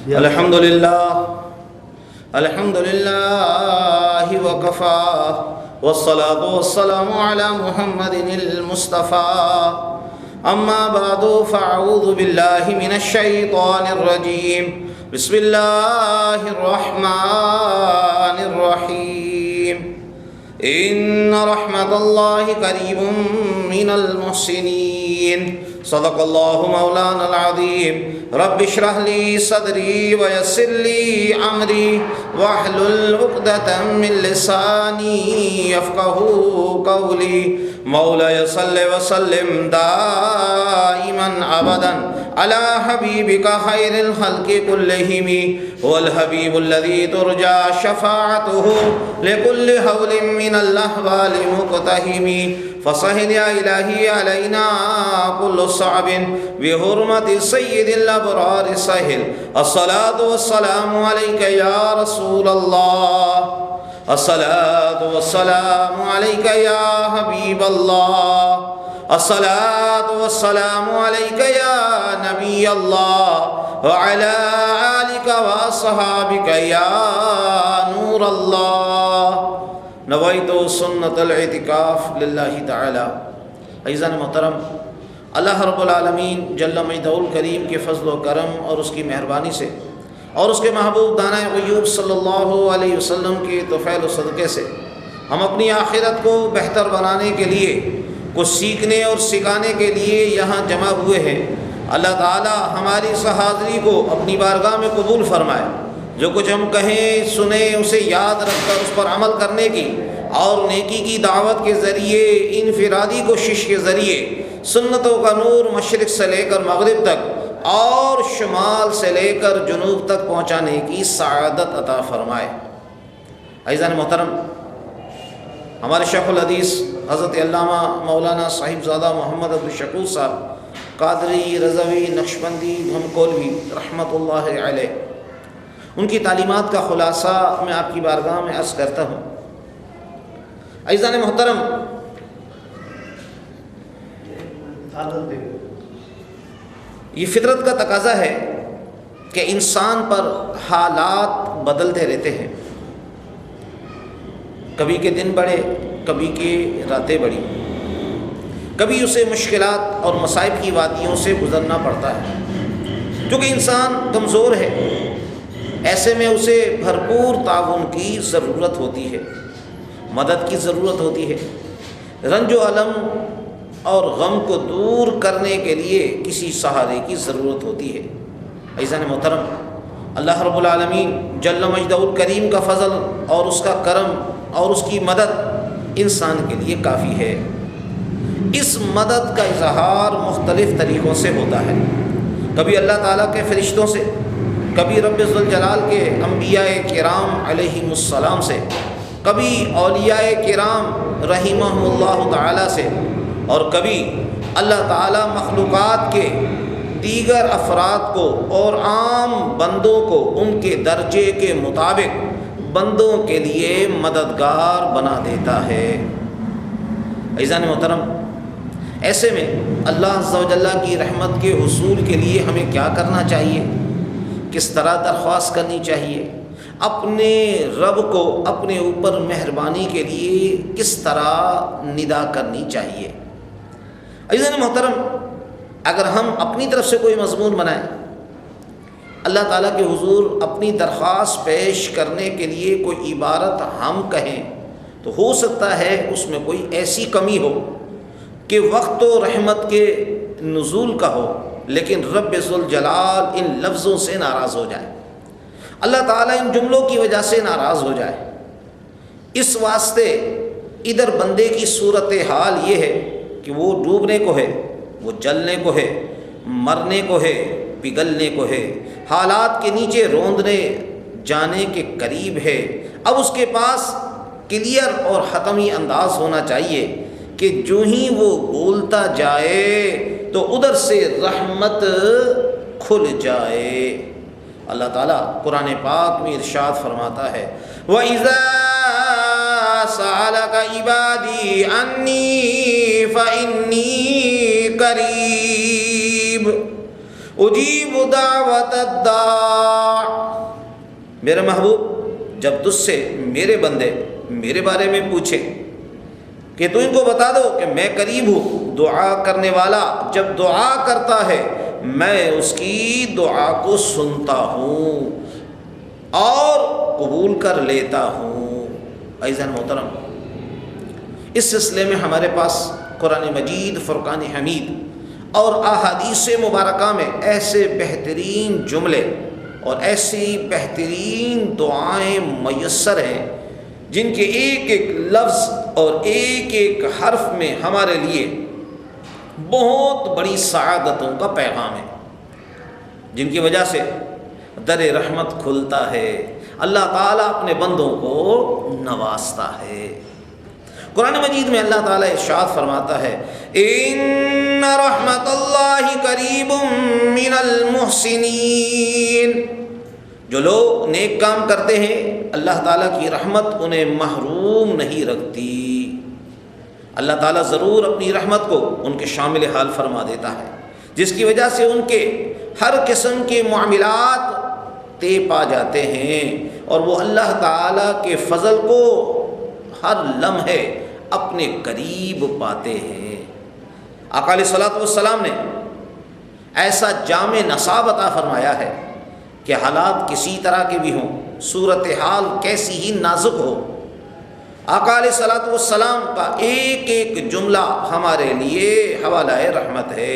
الحمد لله وكفى والصلاة والسلام على محمد المصطفى أما بعد فأعوذ بالله من الشيطان الرجيم بسم الله الرحمن الرحيم إن رحمة الله قريب من المحسنين صدق الله مولانا العظيم رب اشرح لي صدري ويسر لي أمري واحلل عقدة من لساني يفقهوا قولي مولاي صل وسلم دائما أبدا على حبيبك خير الخلق كلهم هو الحبيب الذي ترجى شفاعته لكل هول من الأحوال مقتحم فسهل يا إلهي علينا كل صعب بحرمة سيد الأبرار سهل الصلاة والسلام عليك يا رسول الله الصلاة والسلام عليك يا حبيب الله الصلاة والسلام عليك يا نبي الله وعلى آلك وأصحابك يا نور الله نویت سنت الاعتکاف للہ تعالی۔ عزیزان محترم، اللہ رب العالمین جل مجدہ الکریم کے فضل و کرم اور اس کی مہربانی سے اور اس کے محبوب دانہ غیوب صلی اللہ علیہ وسلم کے توفیل و صدقے سے ہم اپنی آخرت کو بہتر بنانے کے لیے، کچھ سیکھنے اور سکھانے کے لیے یہاں جمع ہوئے ہیں۔ اللہ تعالی ہماری اس حاضری کو اپنی بارگاہ میں قبول فرمائے۔ جو کچھ ہم کہیں سنیں اسے یاد رکھ کر اس پر عمل کرنے کی اور نیکی کی دعوت کے ذریعے، انفرادی کوشش کے ذریعے سنتوں کا نور مشرق سے لے کر مغرب تک اور شمال سے لے کر جنوب تک پہنچانے کی سعادت عطا فرمائے۔ عزیزان محترم، ہمارے شیخ الحدیث حضرت علامہ مولانا صاحبزادہ محمد عبدالشکور صاحب قادری، رضوی، نقشبندی، بھمکولوی رحمۃ اللہ علیہ، ان کی تعلیمات کا خلاصہ میں آپ کی بارگاہ میں عرض کرتا ہوں۔ عزیزان محترم، یہ فطرت کا تقاضا ہے کہ انسان پر حالات بدلتے رہتے ہیں، کبھی کے دن بڑھے، کبھی کے راتیں بڑھی، کبھی اسے مشکلات اور مصائب کی وادیوں سے گزرنا پڑتا ہے۔ کیونکہ انسان کمزور ہے، ایسے میں اسے بھرپور تعاون کی ضرورت ہوتی ہے، مدد کی ضرورت ہوتی ہے۔ رنج و الم اور غم کو دور کرنے کے لیے کسی سہارے کی ضرورت ہوتی ہے۔ عزیزان محترم، اللہ رب العالمین جل مجدہ الکریم کا فضل اور اس کا کرم اور اس کی مدد انسان کے لیے کافی ہے۔ اس مدد کا اظہار مختلف طریقوں سے ہوتا ہے، کبھی اللہ تعالیٰ کے فرشتوں سے، کبھی رب ذوالجلال کے انبیاء کرام علیہم السلام سے، کبھی اولیاء کرام رحمہم اللہ تعالیٰ سے، اور کبھی اللہ تعالیٰ مخلوقات کے دیگر افراد کو اور عام بندوں کو ان کے درجے کے مطابق بندوں کے لیے مددگار بنا دیتا ہے۔ عزیزان محترم، ایسے میں اللہ عز و جل کی رحمت کے حصول کے لیے ہمیں کیا کرنا چاہیے، کس طرح درخواست کرنی چاہیے، اپنے رب کو اپنے اوپر مہربانی کے لیے کس طرح ندا کرنی چاہیے۔ عزیزان محترم، اگر ہم اپنی طرف سے کوئی مضمون بنائیں، اللہ تعالیٰ کے حضور اپنی درخواست پیش کرنے کے لیے کوئی عبارت ہم کہیں تو ہو سکتا ہے اس میں کوئی ایسی کمی ہو کہ وقت و رحمت کے نزول کا ہو، لیکن رب ذوالجلال ان لفظوں سے ناراض ہو جائے، اللہ تعالیٰ ان جملوں کی وجہ سے ناراض ہو جائے۔ اس واسطے ادھر بندے کی صورتحال یہ ہے کہ وہ ڈوبنے کو ہے، وہ جلنے کو ہے، مرنے کو ہے، پگھلنے کو ہے، حالات کے نیچے روندنے جانے کے قریب ہے۔ اب اس کے پاس کلیئر اور حتمی انداز ہونا چاہیے کہ جو ہی وہ بولتا جائے تو ادھر سے رحمت کھل جائے۔ اللہ تعالیٰ قرآن پاک میں ارشاد فرماتا ہے، وَإِذَا سَأَلَكَ عِبَادِي عَنِّي فَإِنِّي قَرِيبٌ اجیب دعوت الداع، میرے محبوب جب تجھ سے میرے بندے میرے بارے میں پوچھیں کہ تو ان کو بتا دو کہ میں قریب ہوں، دعا کرنے والا جب دعا کرتا ہے میں اس کی دعا کو سنتا ہوں اور قبول کر لیتا ہوں۔ عزیزان محترم، اس سلسلے میں ہمارے پاس قرآن مجید، فرقان حمید اور احادیث مبارکہ میں ایسے بہترین جملے اور ایسی بہترین دعائیں میسر ہیں جن کے ایک ایک لفظ اور ایک ایک حرف میں ہمارے لیے بہت بڑی سعادتوں کا پیغام ہے، جن کی وجہ سے در رحمت کھلتا ہے، اللہ تعالیٰ اپنے بندوں کو نوازتا ہے۔ قرآن مجید میں اللہ تعالیٰ ارشاد فرماتا ہے ان رحمت اللہ قریب من المحسنین، جو لوگ نیک کام کرتے ہیں اللہ تعالیٰ کی رحمت انہیں محروم نہیں رکھتی، اللہ تعالیٰ ضرور اپنی رحمت کو ان کے شامل حال فرما دیتا ہے، جس کی وجہ سے ان کے ہر قسم کے معاملات طے پا جاتے ہیں اور وہ اللہ تعالیٰ کے فضل کو ہر لمحے اپنے قریب پاتے ہیں۔ آقا علیہ الصلوۃ والسلام نے ایسا جامع نصاب عطا فرمایا ہے کہ حالات کسی طرح کے بھی ہوں، صورتحال کیسی ہی نازک ہو، آقا علیہ الصلوۃ والسلام کا ایک ایک جملہ ہمارے لیے حوالہ رحمت ہے،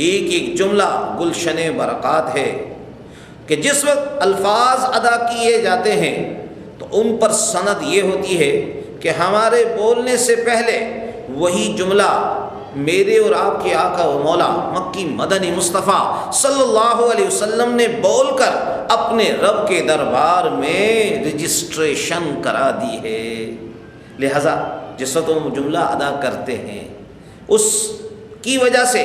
ایک ایک جملہ گلشن برکات ہے کہ جس وقت الفاظ ادا کیے جاتے ہیں تو ان پر سند یہ ہوتی ہے کہ ہمارے بولنے سے پہلے وہی جملہ میرے اور آپ کے آقا و مولا مکی مدنی مصطفیٰ صلی اللہ علیہ وسلم نے بول کر اپنے رب کے دربار میں رجسٹریشن کرا دی ہے۔ لہذا جس وقت ہم جملہ ادا کرتے ہیں اس کی وجہ سے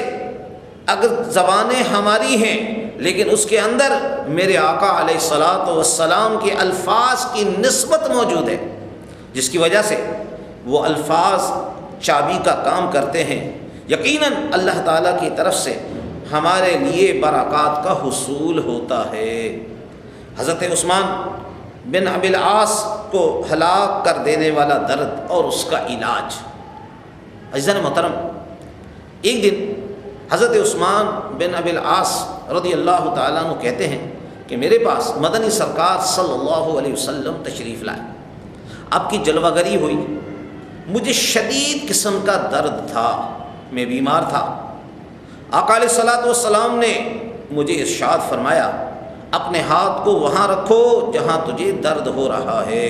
اگر زبانیں ہماری ہیں لیکن اس کے اندر میرے آقا علیہ الصلوۃ والسلام کے الفاظ کی نسبت موجود ہے، جس کی وجہ سے وہ الفاظ چابی کا کام کرتے ہیں، یقیناً اللہ تعالیٰ کی طرف سے ہمارے لیے برکات کا حصول ہوتا ہے۔ حضرت عثمان بن ابی العاص کو ہلاک کر دینے والا درد اور اس کا علاج۔ عزیزان محترم، ایک دن حضرت عثمان بن ابی العاص رضی اللہ تعالیٰ عنہ کہتے ہیں کہ میرے پاس مدنی سرکار صلی اللہ علیہ وسلم تشریف لائے، آپ کی جلوہ گری ہوئی، مجھے شدید قسم کا درد تھا، میں بیمار تھا۔ آقا علیہ الصلوۃ والسلام نے مجھے ارشاد فرمایا اپنے ہاتھ کو وہاں رکھو جہاں تجھے درد ہو رہا ہے،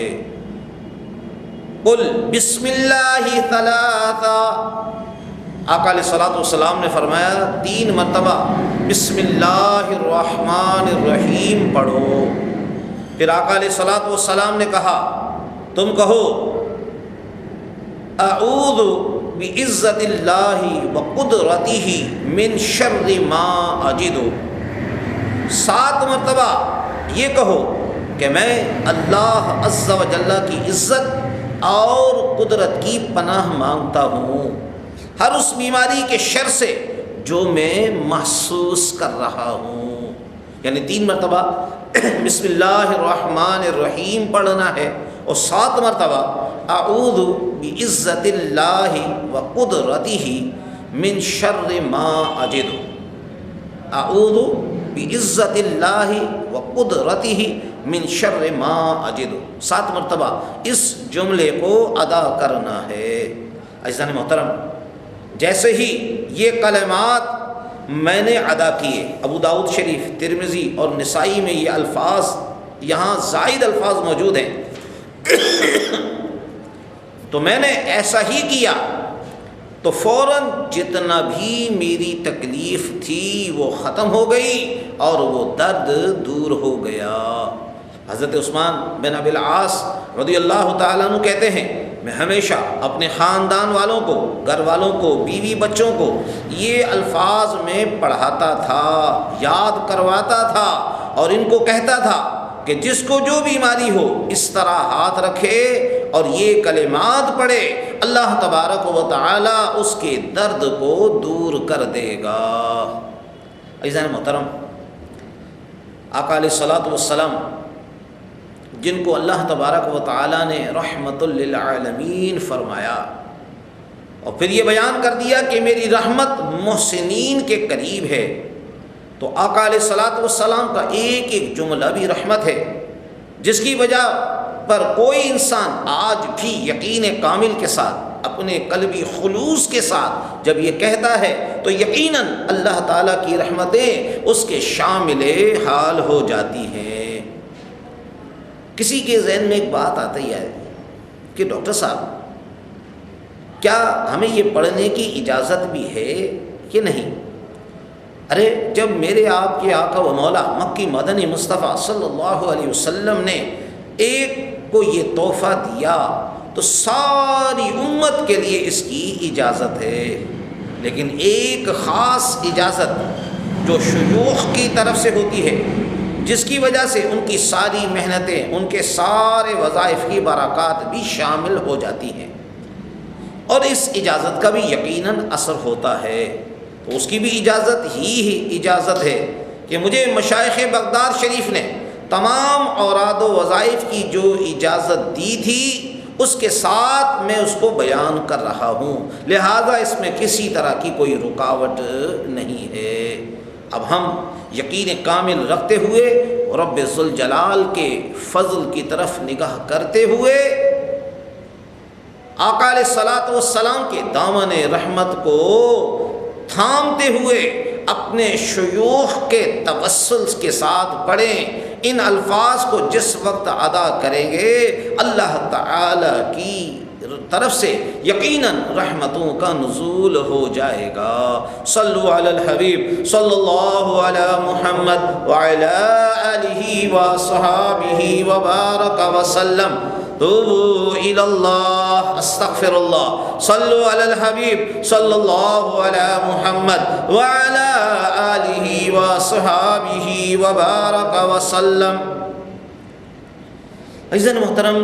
قل بسم اللہ ثلاثا، آقا علیہ الصلوۃ والسلام نے فرمایا 3 مرتبہ بسم اللہ الرحمن الرحیم پڑھو۔ پھر آقا علیہ الصلوۃ والسلام نے کہا تم کہو اعوذ بعزت اللہ وقدرتہ من شر ما اجد، 7 مرتبہ یہ کہو کہ میں اللہ عز و جل کی عزت اور قدرت کی پناہ مانگتا ہوں ہر اس بیماری کے شر سے جو میں محسوس کر رہا ہوں۔ یعنی 3 مرتبہ بسم اللہ الرحمن الرحیم پڑھنا ہے اور 7 مرتبہ اعوذ بعزت اللہ وقدرتہ من شر ما اجد، اعوذ بعزت اللہ وقدرتہ من شر ما اجد، 7 مرتبہ اس جملے کو ادا کرنا ہے۔ عزیزان محترم، جیسے ہی یہ کلمات میں نے ادا کیے، ابو داؤد شریف، ترمذی اور نسائی میں یہ الفاظ، یہاں زائد الفاظ موجود ہیں، تو میں نے ایسا ہی کیا تو فوراً جتنا بھی میری تکلیف تھی وہ ختم ہو گئی اور وہ درد دور ہو گیا۔ حضرت عثمان بن ابی العاص رضی اللہ تعالیٰ عنہ کہتے ہیں میں ہمیشہ اپنے خاندان والوں کو، گھر والوں کو، بیوی بچوں کو یہ الفاظ میں پڑھاتا تھا، یاد کرواتا تھا اور ان کو کہتا تھا کہ جس کو جو بیماری ہو اس طرح ہاتھ رکھے اور یہ کلمات پڑھے، اللہ تبارک و تعالی اس کے درد کو دور کر دے گا۔ عزیزان محترم، آقا علیہ الصلوۃ والسلام جن کو اللہ تبارک و تعالیٰ نے رحمت للعالمین فرمایا اور پھر یہ بیان کر دیا کہ میری رحمت محسنین کے قریب ہے، تو آقا علیہ الصلوۃ والسلام کا ایک ایک جملہ بھی رحمت ہے، جس کی وجہ پر کوئی انسان آج بھی یقین کامل کے ساتھ اپنے قلبی خلوص کے ساتھ جب یہ کہتا ہے تو یقیناً اللہ تعالیٰ کی رحمتیں اس کے شامل حال ہو جاتی ہیں۔ کسی کے ذہن میں ایک بات آتی ہے کہ ڈاکٹر صاحب کیا ہمیں یہ پڑھنے کی اجازت بھی ہے کہ نہیں؟ ارے جب میرے آپ کے آقا و مولا مکی مدنی مصطفیٰ صلی اللہ علیہ وسلم نے ایک کو یہ تحفہ دیا تو ساری امت کے لیے اس کی اجازت ہے، لیکن ایک خاص اجازت جو شیوخ کی طرف سے ہوتی ہے، جس کی وجہ سے ان کی ساری محنتیں، ان کے سارے وظائف کی برکات بھی شامل ہو جاتی ہیں، اور اس اجازت کا بھی یقیناً اثر ہوتا ہے، تو اس کی بھی اجازت ہی اجازت ہے کہ مجھے مشائخ بغداد شریف نے تمام اوراد و وظائف کی جو اجازت دی تھی اس کے ساتھ میں اس کو بیان کر رہا ہوں، لہذا اس میں کسی طرح کی کوئی رکاوٹ نہیں ہے۔ اب ہم یقین کامل رکھتے ہوئے رب ذوالجلال کے فضل کی طرف نگاہ کرتے ہوئے آقا علیہ الصلوۃ والسلام کے دامن رحمت کو تھامتے ہوئے اپنے شیوخ کے توسل کے ساتھ پڑھیں۔ ان الفاظ کو جس وقت ادا کریں گے اللہ تعالی کی طرف سے یقیناً رحمتوں کا نزول ہو جائے گا۔ صلو علی الحبیب صلی اللہ علی محمد وعلی آلہ وصحابہ وبارک وسلم۔ توبوا الی اللہ، استغفر اللہ، صلو علی الحبیب صلی اللہ علی محمد وعلی آلہ وصحابہ وبارک وسلم۔ عزیزان محترم،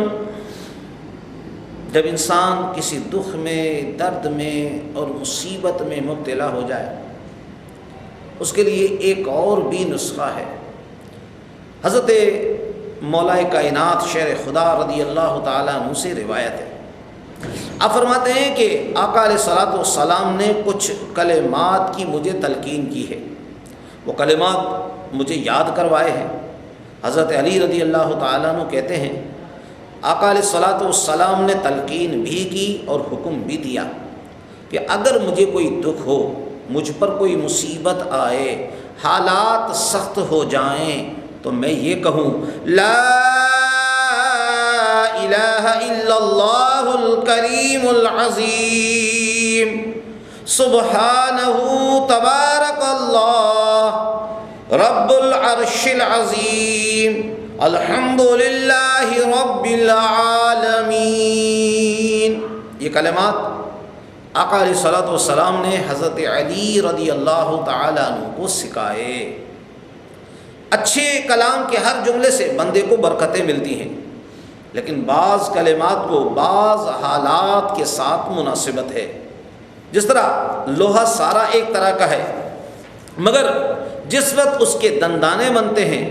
جب انسان کسی دکھ میں، درد میں اور مصیبت میں مبتلا ہو جائے اس کے لیے ایک اور بھی نسخہ ہے۔ حضرت مولا کائنات شیر خدا رضی اللہ تعالیٰ عنہ سے روایت ہے، آپ فرماتے ہیں کہ آقا علیہ الصلوۃ والسلام نے کچھ کلمات کی مجھے تلقین کی ہے، وہ کلمات مجھے یاد کروائے ہیں۔ حضرت علی رضی اللہ تعالیٰ عنہ کہتے ہیں آقا علیہ الصلوۃ والسلام نے تلقین بھی کی اور حکم بھی دیا کہ اگر مجھے کوئی دکھ ہو، مجھ پر کوئی مصیبت آئے، حالات سخت ہو جائیں تو میں یہ کہوں لا الہ الا اللہ الکریم العظیم سبحانہ تبارک اللہ رب العرش العظیم الحمد للہ رب العالمین۔ یہ کلمات آقا علیہ الصلوۃ والسلام نے حضرت علی رضی اللہ تعالیٰ عنہ کو سکھائے۔ اچھے کلام کے ہر جملے سے بندے کو برکتیں ملتی ہیں، لیکن بعض کلمات کو بعض حالات کے ساتھ مناسبت ہے۔ جس طرح لوہا سارا ایک طرح کا ہے، مگر جس وقت اس کے دندانے بنتے ہیں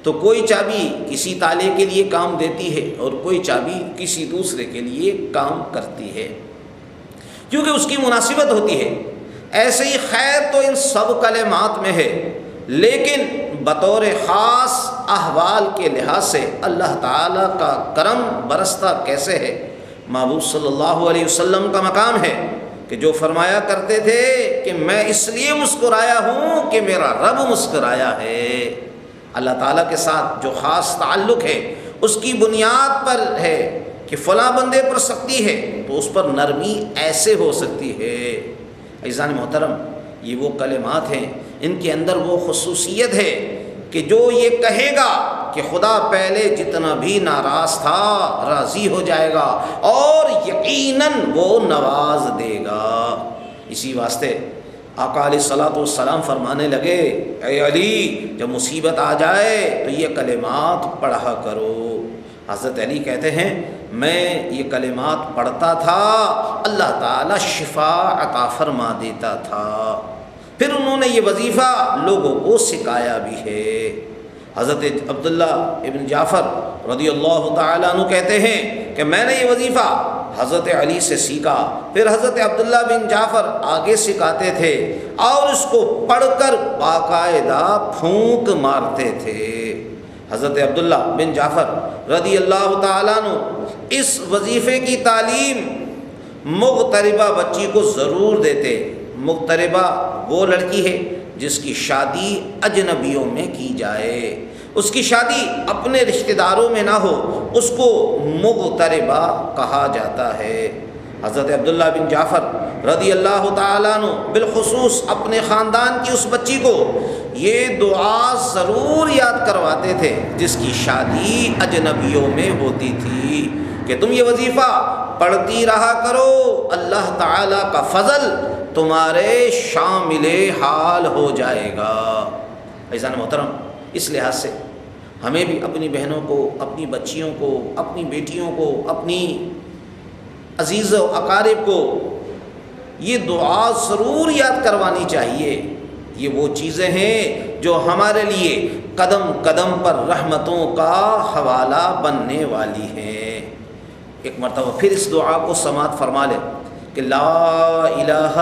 تو کوئی چابی کسی تالے کے لیے کام دیتی ہے اور کوئی چابی کسی دوسرے کے لیے کام کرتی ہے، کیونکہ اس کی مناسبت ہوتی ہے۔ ایسے ہی خیر تو ان سب کلمات میں ہے، لیکن بطور خاص احوال کے لحاظ سے اللہ تعالیٰ کا کرم برستا کیسے ہے۔ محبوب صلی اللہ علیہ وسلم کا مقام ہے کہ جو فرمایا کرتے تھے کہ میں اس لیے مسکرایا ہوں کہ میرا رب مسکرایا ہے۔ اللہ تعالیٰ کے ساتھ جو خاص تعلق ہے اس کی بنیاد پر ہے کہ فلاں بندے پر سختی ہے تو اس پر نرمی ایسے ہو سکتی ہے۔ عزیزان محترم، یہ وہ کلمات ہیں، ان کے اندر وہ خصوصیت ہے کہ جو یہ کہے گا کہ خدا پہلے جتنا بھی ناراض تھا راضی ہو جائے گا اور یقیناً وہ نواز دے گا۔ اسی واسطے آقا علیہ الصلوۃ والسلام فرمانے لگے اے علی جب مصیبت آ جائے تو یہ کلمات پڑھا کرو۔ حضرت علی کہتے ہیں میں یہ کلمات پڑھتا تھا، اللہ تعالیٰ شفا عطا فرما دیتا تھا۔ پھر انہوں نے یہ وظیفہ لوگوں کو سکھایا بھی ہے۔ حضرت عبداللہ ابن جعفر رضی اللہ تعالیٰ عنہ کہتے ہیں کہ میں نے یہ وظیفہ حضرت علی سے سیکھا، پھر حضرت عبداللہ بن جعفر آگے سکھاتے تھے اور اس کو پڑھ کر باقاعدہ پھونک مارتے تھے۔ حضرت عبداللہ بن جعفر رضی اللہ تعالیٰ عنہ اس وظیفے کی تعلیم مغتربہ بچی کو ضرور دیتے۔ مغتربہ وہ لڑکی ہے جس کی شادی اجنبیوں میں کی جائے، اس کی شادی اپنے رشتہ داروں میں نہ ہو، اس کو مغتربہ کہا جاتا ہے۔ حضرت عبداللہ بن جعفر رضی اللہ تعالیٰ عنہ بالخصوص اپنے خاندان کی اس بچی کو یہ دعا ضرور یاد کرواتے تھے جس کی شادی اجنبیوں میں ہوتی تھی کہ تم یہ وظیفہ پڑھتی رہا کرو، اللہ تعالیٰ کا فضل تمہارے شامل حال ہو جائے گا۔ عزیزان محترم، اس لحاظ سے ہمیں بھی اپنی بہنوں کو، اپنی بچیوں کو، اپنی بیٹیوں کو، اپنی عزیز و اقارب کو یہ دعا ضرور یاد کروانی چاہیے۔ یہ وہ چیزیں ہیں جو ہمارے لیے قدم قدم پر رحمتوں کا حوالہ بننے والی ہیں۔ ایک مرتبہ پھر اس دعا کو سماعت فرما لیں کہ لا الہ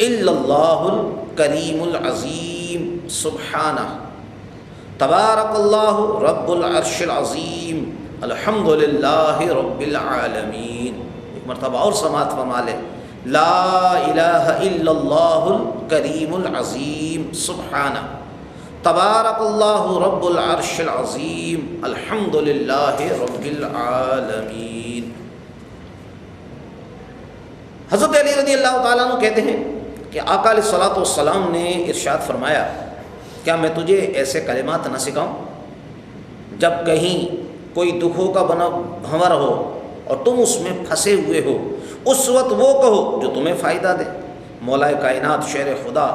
الا اللہ الکریم العظیم سبحانہ تبارک اللہ رب العرش العظیم الحمد للہ رب العالمین۔ ایک مرتبہ اور سماعت فرما لیں لا الہ الا اللہ الکریم العظیم سبحانہ تبارک اللہ رب العرش العظیم الحمد للہ رب العالمین۔ حضرت علی رضی اللہ تعالیٰ عنہ کہتے ہیں کہ آقا علیہ الصلوۃ والسلام نے ارشاد فرمایا کیا میں تجھے ایسے کلمات نہ سکھاؤں جب کہیں کوئی دکھوں کا بنا بھنور ہو اور تم اس میں پھنسے ہوئے ہو، اس وقت وہ کہو جو تمہیں فائدہ دے۔ مولا کائنات شیر خدا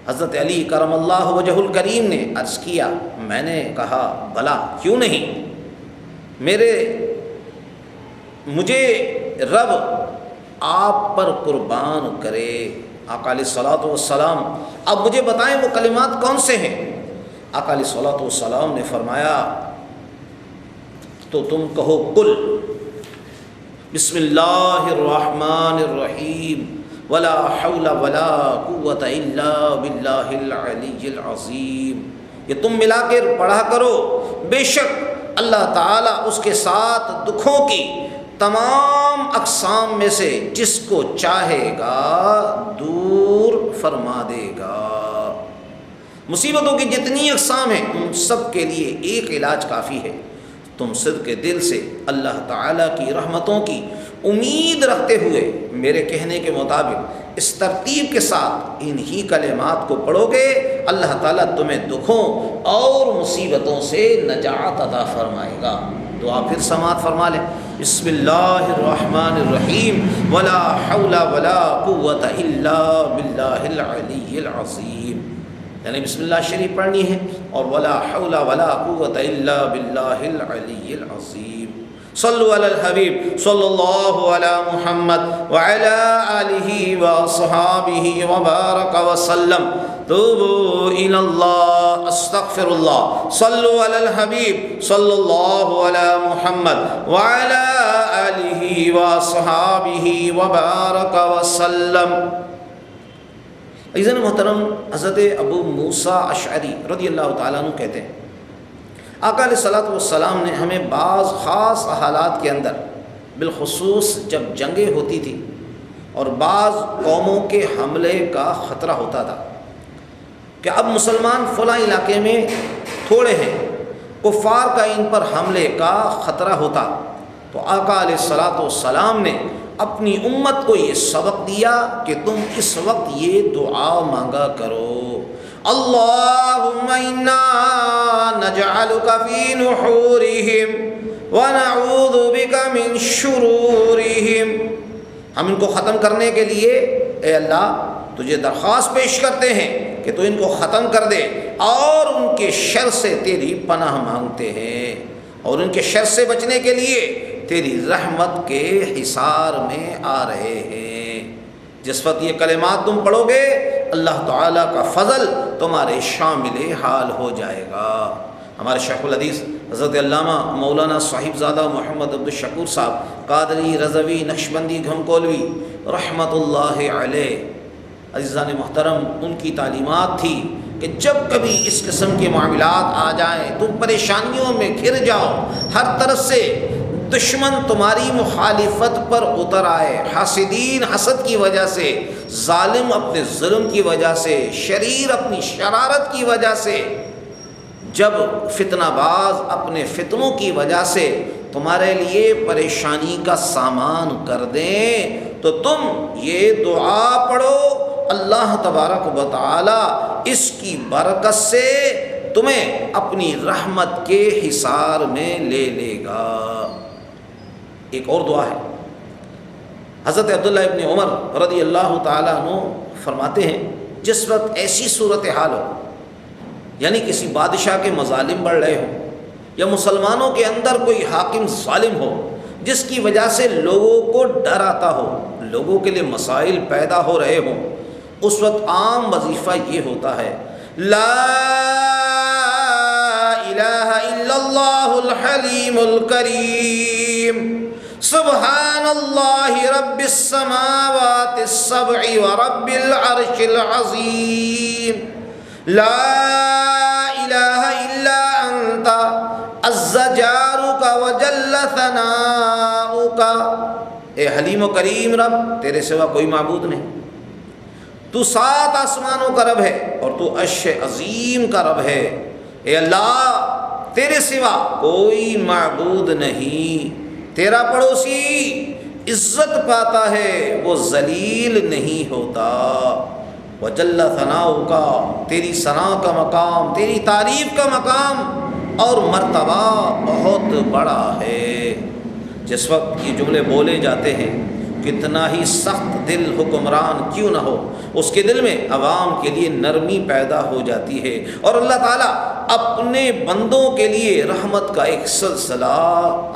حضرت علی کرم اللہ وجہ الکریم نے عرض کیا، میں نے کہا بھلا کیوں نہیں، مجھے رب آپ پر قربان کرے۔ آقا علیہ الصلوۃ والسلام اب مجھے بتائیں وہ کلمات کون سے ہیں؟ آقا علیہ الصلوۃ والسلام نے فرمایا تو تم کہو قل بسم اللہ الرحمن الرحیم ولا حول ولا قوۃ الا باللہ العلی العظیم۔ یہ تم ملا کر پڑھا کرو، بے شک اللہ تعالیٰ اس کے ساتھ دکھوں کی تمام اقسام میں سے جس کو چاہے گا دور فرما دے گا۔ مصیبتوں کی جتنی اقسام ہیں ان سب کے لیے ایک علاج کافی ہے، تم صدق دل سے اللہ تعالیٰ کی رحمتوں کی امید رکھتے ہوئے میرے کہنے کے مطابق اس ترتیب کے ساتھ انہی کلمات کو پڑھو گے، اللہ تعالیٰ تمہیں دکھوں اور مصیبتوں سے نجات عطا فرمائے گا۔ دعا پھر سماعت فرما لیں بسم اللہ الرحمن الرحیم ولا حول ولا قوۃ الا باللہ العلی العظیم، یعنی بسم اللہ شریف پڑھنی ہے اور ولا حول ولا قوۃ الا باللہ العلی العظیم۔ صلوا علی الحبیب صلی اللہ علی محمد وعلی آلہ واصحابہ وبارک وسلم۔ توبوا الی اللہ استغفر اللہ۔ صلوا علی الحبیب صلی اللہ علی محمد وعلی آلہ واصحابہ وبارک وسلم۔ عزیزان محترم، حضرت ابو موسیٰ اشعری رضی اللہ تعالیٰ عنہ کہتے ہیں آقا علیہ الصلوۃ والسلام نے ہمیں بعض خاص حالات کے اندر، بالخصوص جب جنگیں ہوتی تھی اور بعض قوموں کے حملے کا خطرہ ہوتا تھا کہ اب مسلمان فلاں علاقے میں تھوڑے ہیں، کفار کا ان پر حملے کا خطرہ ہوتا، تو آقا علیہ الصلوۃ والسلام نے اپنی امت کو یہ سبق دیا کہ تم اس وقت یہ دعا مانگا کرو، اللہم انا نجعلک فی نحورہم ونعوذ بک من شرورہم۔ ہم ان کو ختم کرنے کے لیے اے اللہ تجھے درخواست پیش کرتے ہیں کہ تو ان کو ختم کر دے، اور ان کے شر سے تیری پناہ مانگتے ہیں، اور ان کے شر سے بچنے کے لیے تیری رحمت کے حصار میں آ رہے ہیں۔ جس وقت یہ کلمات تم پڑھو گے اللہ تعالیٰ کا فضل تمہارے شامل حال ہو جائے گا۔ ہمارے شیخ الحدیث حضرت علامہ مولانا صاحبزادہ محمد عبد الشکور صاحب قادری رضوی نقشبندی گھمکولوی رحمۃ اللہ علیہ، عزیزان محترم، ان کی تعلیمات تھی کہ جب کبھی اس قسم کے معاملات آ جائیں تم پریشانیوں میں گھر جاؤ، ہر طرف سے دشمن تمہاری مخالفت پر اتر آئے، حاسدین حسد کی وجہ سے، ظالم اپنے ظلم کی وجہ سے، شریر اپنی شرارت کی وجہ سے، جب فتنہ باز اپنے فتنوں کی وجہ سے تمہارے لیے پریشانی کا سامان کر دیں تو تم یہ دعا پڑھو، اللہ تبارک و تعالی اس کی برکت سے تمہیں اپنی رحمت کے حصار میں لے لے گا۔ ایک اور دعا ہے، حضرت عبداللہ ابن عمر رضی اللہ تعالیٰ عنہ فرماتے ہیں جس وقت ایسی صورتحال ہو، یعنی کسی بادشاہ کے مظالم بڑھ رہے ہوں یا مسلمانوں کے اندر کوئی حاکم ظالم ہو جس کی وجہ سے لوگوں کو ڈر آتا ہو، لوگوں کے لیے مسائل پیدا ہو رہے ہوں، اس وقت عام وظیفہ یہ ہوتا ہے لا الہ الا اللہ الحلیم الکریم سبحان اللہ رب السماوات السبع ورب العرش العظیم لا الہ الا انت عز جارک وجل ثناؤک۔ اے حلیم و کریم رب، تیرے سوا کوئی معبود نہیں، تو 7 آسمانوں کا رب ہے اور تو عرش عظیم کا رب ہے۔ اے اللہ، تیرے سوا کوئی معبود نہیں، تیرا پڑوسی عزت پاتا ہے، وہ ذلیل نہیں ہوتا۔ وجل ثناؤک، تیری ثنا کا مقام، تیری تعریف کا مقام اور مرتبہ بہت بڑا ہے۔ جس وقت یہ جملے بولے جاتے ہیں کتنا ہی سخت دل حکمران کیوں نہ ہو، اس کے دل میں عوام کے لیے نرمی پیدا ہو جاتی ہے اور اللہ تعالیٰ اپنے بندوں کے لیے رحمت کا ایک سلسلہ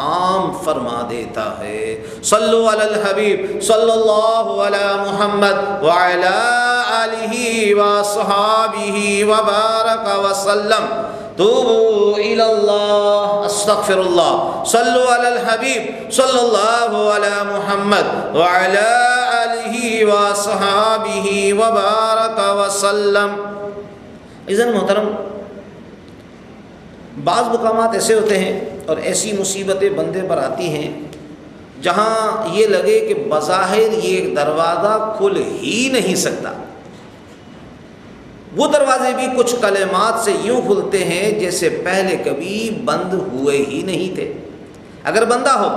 عام فرما دیتا ہے۔ صلو علی الحبیب صلی اللہ علی محمد وعلی آلہ وصحابہ وبارک وسلم۔ توبوا الی اللہ، استغفر اللہ، صلو علی الحبیب صلی اللہ علی محمد وعلی آلہ وصحابہ وبارک وسلم۔ اذن محترم، بعض مقامات ایسے ہوتے ہیں اور ایسی مصیبتیں بندے پر آتی ہیں جہاں یہ لگے کہ بظاہر یہ دروازہ کھل ہی نہیں سکتا، وہ دروازے بھی کچھ کلمات سے یوں کھلتے ہیں جیسے پہلے کبھی بند ہوئے ہی نہیں تھے۔ اگر بندہ ہو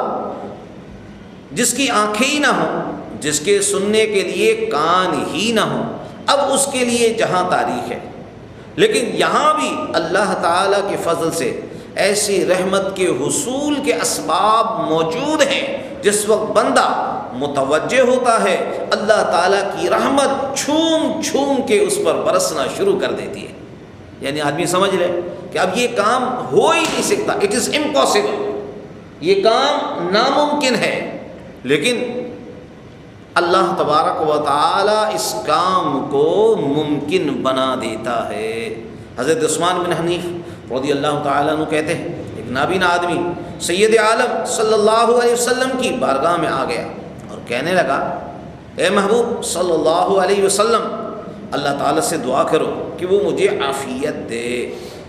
جس کی آنکھیں ہی نہ ہوں، جس کے سننے کے لیے کان ہی نہ ہوں، اب اس کے لیے جہاں تاریخ ہے، لیکن یہاں بھی اللہ تعالیٰ کے فضل سے ایسی رحمت کے حصول کے اسباب موجود ہیں جس وقت بندہ متوجہ ہوتا ہے اللہ تعالیٰ کی رحمت چھوم چھوم کے اس پر برسنا شروع کر دیتی ہے۔ یعنی آدمی سمجھ لے کہ اب یہ کام ہو ہی نہیں سکتا، اٹ از امپاسبل، یہ کام ناممکن ہے، لیکن اللہ تبارک و تعالیٰ اس کام کو ممکن بنا دیتا ہے۔ حضرت عثمان بن حنیف رضی اللہ تعالیٰ عنہ کہتے ہیں ایک نابینا آدمی سید عالم صلی اللہ علیہ وسلم کی بارگاہ میں آ گیا اور کہنے لگا، اے محبوب صلی اللہ علیہ وسلم، اللہ تعالیٰ سے دعا کرو کہ وہ مجھے عافیت دے،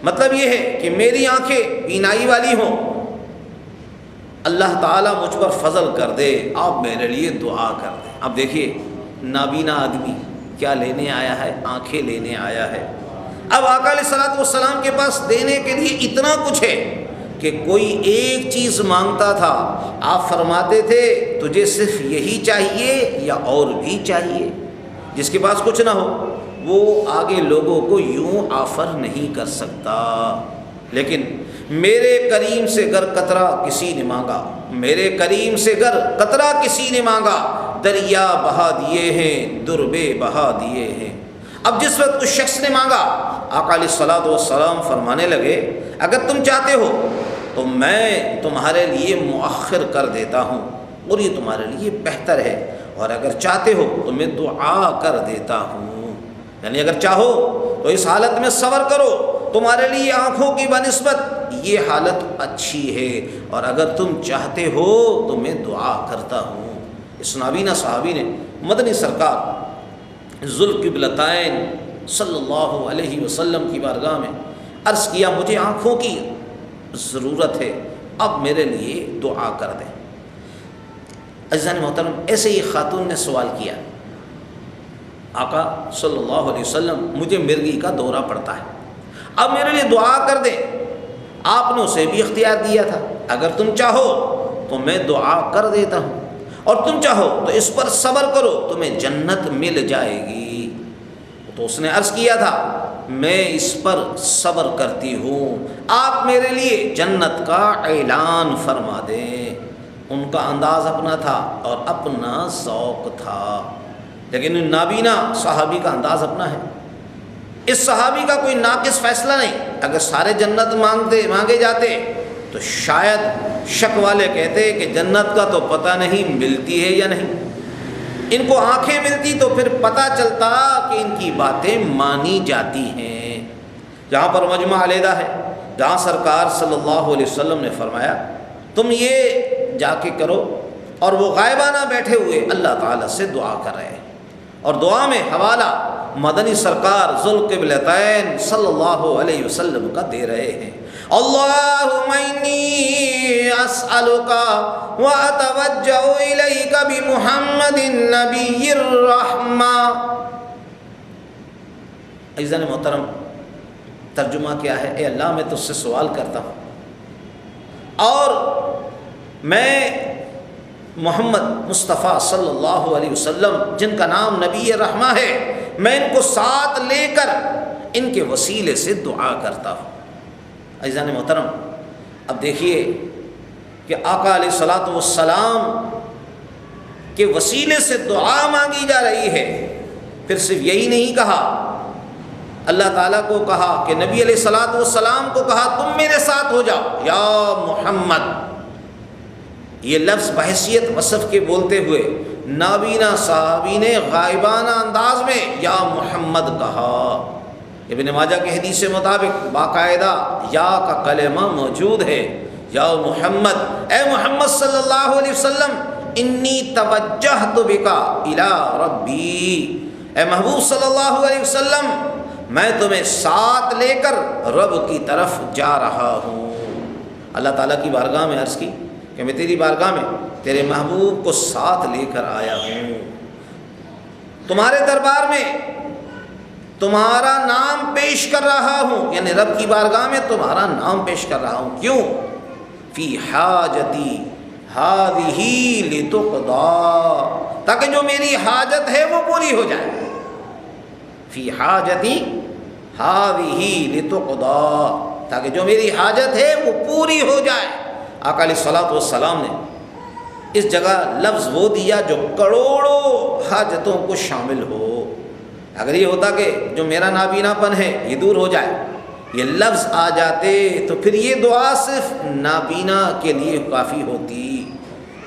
مطلب یہ ہے کہ میری آنکھیں بینائی والی ہوں، اللہ تعالیٰ مجھ پر فضل کر دے، آپ میرے لیے دعا کر دیں۔ اب دیکھیے نابینا آدمی کیا لینے آیا ہے؟ آنکھیں لینے آیا ہے۔ اب آقا علیہ الصلوۃ والسلام کے پاس دینے کے لیے اتنا کچھ ہے کہ کوئی ایک چیز مانگتا تھا، آپ فرماتے تھے تجھے صرف یہی چاہیے یا اور بھی چاہیے؟ جس کے پاس کچھ نہ ہو وہ آگے لوگوں کو یوں آفر نہیں کر سکتا، لیکن میرے کریم سے گر قطرہ کسی نے مانگا، میرے کریم سے گر قطرہ کسی نے مانگا، دریا بہا دیے ہیں، دربے بہا دیے ہیں۔ اب جس وقت اس شخص نے مانگا، آقا علیہ الصلوۃ والسلام فرمانے لگے اگر تم چاہتے ہو تو میں تمہارے لیے مؤخر کر دیتا ہوں اور یہ تمہارے لیے بہتر ہے، اور اگر چاہتے ہو تو میں دعا کر دیتا ہوں۔ یعنی اگر چاہو تو اس حالت میں صبر کرو، تمہارے لیے آنکھوں کی بنسبت یہ حالت اچھی ہے، اور اگر تم چاہتے ہو تو میں دعا کرتا ہوں۔ اس نابینا صحابی نے مدنی سرکار ذوالقبلتین صلی اللہ علیہ وسلم کی بارگاہ میں عرض کیا، مجھے آنکھوں کی ضرورت ہے، اب میرے لیے دعا کر دیں۔ عزیزان محترم، ایسے ہی خاتون نے سوال کیا، آقا صلی اللہ علیہ وسلم مجھے مرگی کا دورہ پڑتا ہے، اب میرے لیے دعا کر دیں۔ آپ نے اسے بھی اختیار دیا تھا، اگر تم چاہو تو میں دعا کر دیتا ہوں، اور تم چاہو تو اس پر صبر کرو، تمہیں جنت مل جائے گی۔ تو اس نے عرض کیا تھا، میں اس پر صبر کرتی ہوں، آپ میرے لیے جنت کا اعلان فرما دیں۔ ان کا انداز اپنا تھا اور اپنا ذوق تھا، لیکن نابینا صحابی کا انداز اپنا ہے۔ اس صحابی کا کوئی ناقص فیصلہ نہیں، اگر سارے جنت مانگے جاتے تو شاید شک والے کہتے کہ جنت کا تو پتہ نہیں ملتی ہے یا نہیں۔ ان کو آنکھیں ملتی تو پھر پتہ چلتا کہ ان کی باتیں مانی جاتی ہیں۔ جہاں پر مجمع علیحدہ ہے، جہاں سرکار صلی اللہ علیہ وسلم نے فرمایا تم یہ جا کے کرو، اور وہ غائبانہ بیٹھے ہوئے اللہ تعالیٰ سے دعا کر رہے ہیں، اور دعا میں حوالہ مدنی سرکار ذوالقبلتین صلی اللہ علیہ وسلم کا دے رہے ہیں۔ اللہم انی اسألک واتوجہ الیک بمحمد نبی الرحمہ۔ عزیزان محترم، ترجمہ کیا ہے؟ اے اللہ میں تجھ سے سوال کرتا ہوں، اور میں محمد مصطفیٰ صلی اللہ علیہ وسلم جن کا نام نبی رحمہ ہے، میں ان کو ساتھ لے کر ان کے وسیلے سے دعا کرتا ہوں۔ عزیزان محترم، اب دیکھیے کہ آقا علیہ الصلوۃ والسلام کے وسیلے سے دعا مانگی جا رہی ہے۔ پھر صرف یہی نہیں کہا، اللہ تعالیٰ کو کہا کہ نبی علیہ الصلوۃ والسلام کو کہا تم میرے ساتھ ہو جاؤ، یا محمد۔ یہ لفظ بحیثیت وصف کے بولتے ہوئے نابینا صحابی نے غائبانہ انداز میں یا محمد کہا۔ ابن ماجہ کے حدیث کے مطابق باقاعدہ یا کا کلمہ موجود ہے، یا محمد، اے محمد صلی اللہ علیہ وسلم، انی توجہت بکا الی ربی، اے محبوب صلی اللہ علیہ وسلم میں تمہیں ساتھ لے کر رب کی طرف جا رہا ہوں۔ اللہ تعالیٰ کی بارگاہ میں عرض کی کہ میں تیری بارگاہ میں تیرے محبوب کو ساتھ لے کر آیا ہوں، تمہارے دربار میں تمہارا نام پیش کر رہا ہوں، یعنی رب کی بارگاہ میں تمہارا نام پیش کر رہا ہوں۔ کیوں؟ فی حاجتی ہذہ لتقضی، تاکہ جو میری حاجت ہے وہ پوری ہو جائے۔ فی حاجتی ہذہ لتقضی، تاکہ جو میری حاجت ہے وہ پوری ہو جائے۔ آقا علیہ الصلوۃ والسلام نے اس جگہ لفظ وہ دیا جو کروڑوں حاجتوں کو شامل ہو۔ اگر یہ ہوتا کہ جو میرا نابینا پن ہے یہ دور ہو جائے، یہ لفظ آ جاتے تو پھر یہ دعا صرف نابینا کے لیے کافی ہوتی،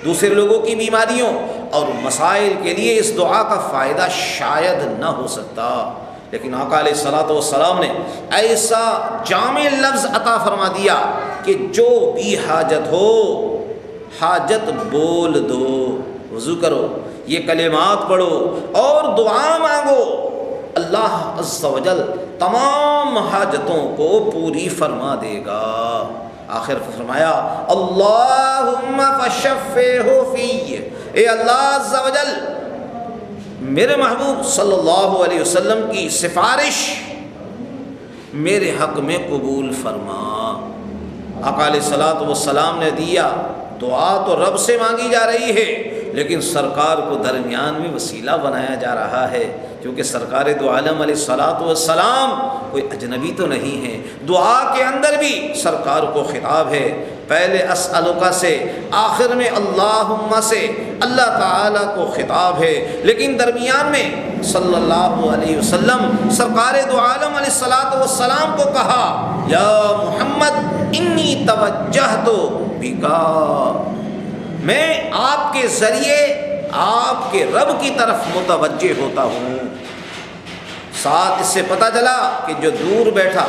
دوسرے لوگوں کی بیماریوں اور مسائل کے لیے اس دعا کا فائدہ شاید نہ ہو سکتا۔ لیکن آقا علیہ الصلوۃ والسلام نے ایسا جامع لفظ عطا فرما دیا کہ جو بھی حاجت ہو حاجت بول دو، وضو کرو، یہ کلمات پڑھو اور دعا مانگو، اللہ عز و جل تمام حاجتوں کو پوری فرما دے گا۔ آخر فرمایا اللہم فشفعہ فی، اے اللہ عز و جل میرے محبوب صلی اللہ علیہ وسلم کی سفارش میرے حق میں قبول فرما۔ آقا علیہ الصلوۃ والسلام نے دیا، دعا تو رب سے مانگی جا رہی ہے، لیکن سرکار کو درمیان میں وسیلہ بنایا جا رہا ہے، کیونکہ سرکار دو عالم علیہ الصلوۃ والسلام کوئی اجنبی تو نہیں ہے۔ دعا کے اندر بھی سرکار کو خطاب ہے، پہلے اسألک سے، آخر میں اللہم سے اللہ تعالیٰ کو خطاب ہے، لیکن درمیان میں صلی اللہ علیہ وسلم سرکار دو عالم علیہ الصلوۃ والسلام کو کہا یا محمد انی توجہت بکا، میں آپ کے ذریعے آپ کے رب کی طرف متوجہ ہوتا ہوں۔ ساتھ اس سے پتہ چلا کہ جو دور بیٹھا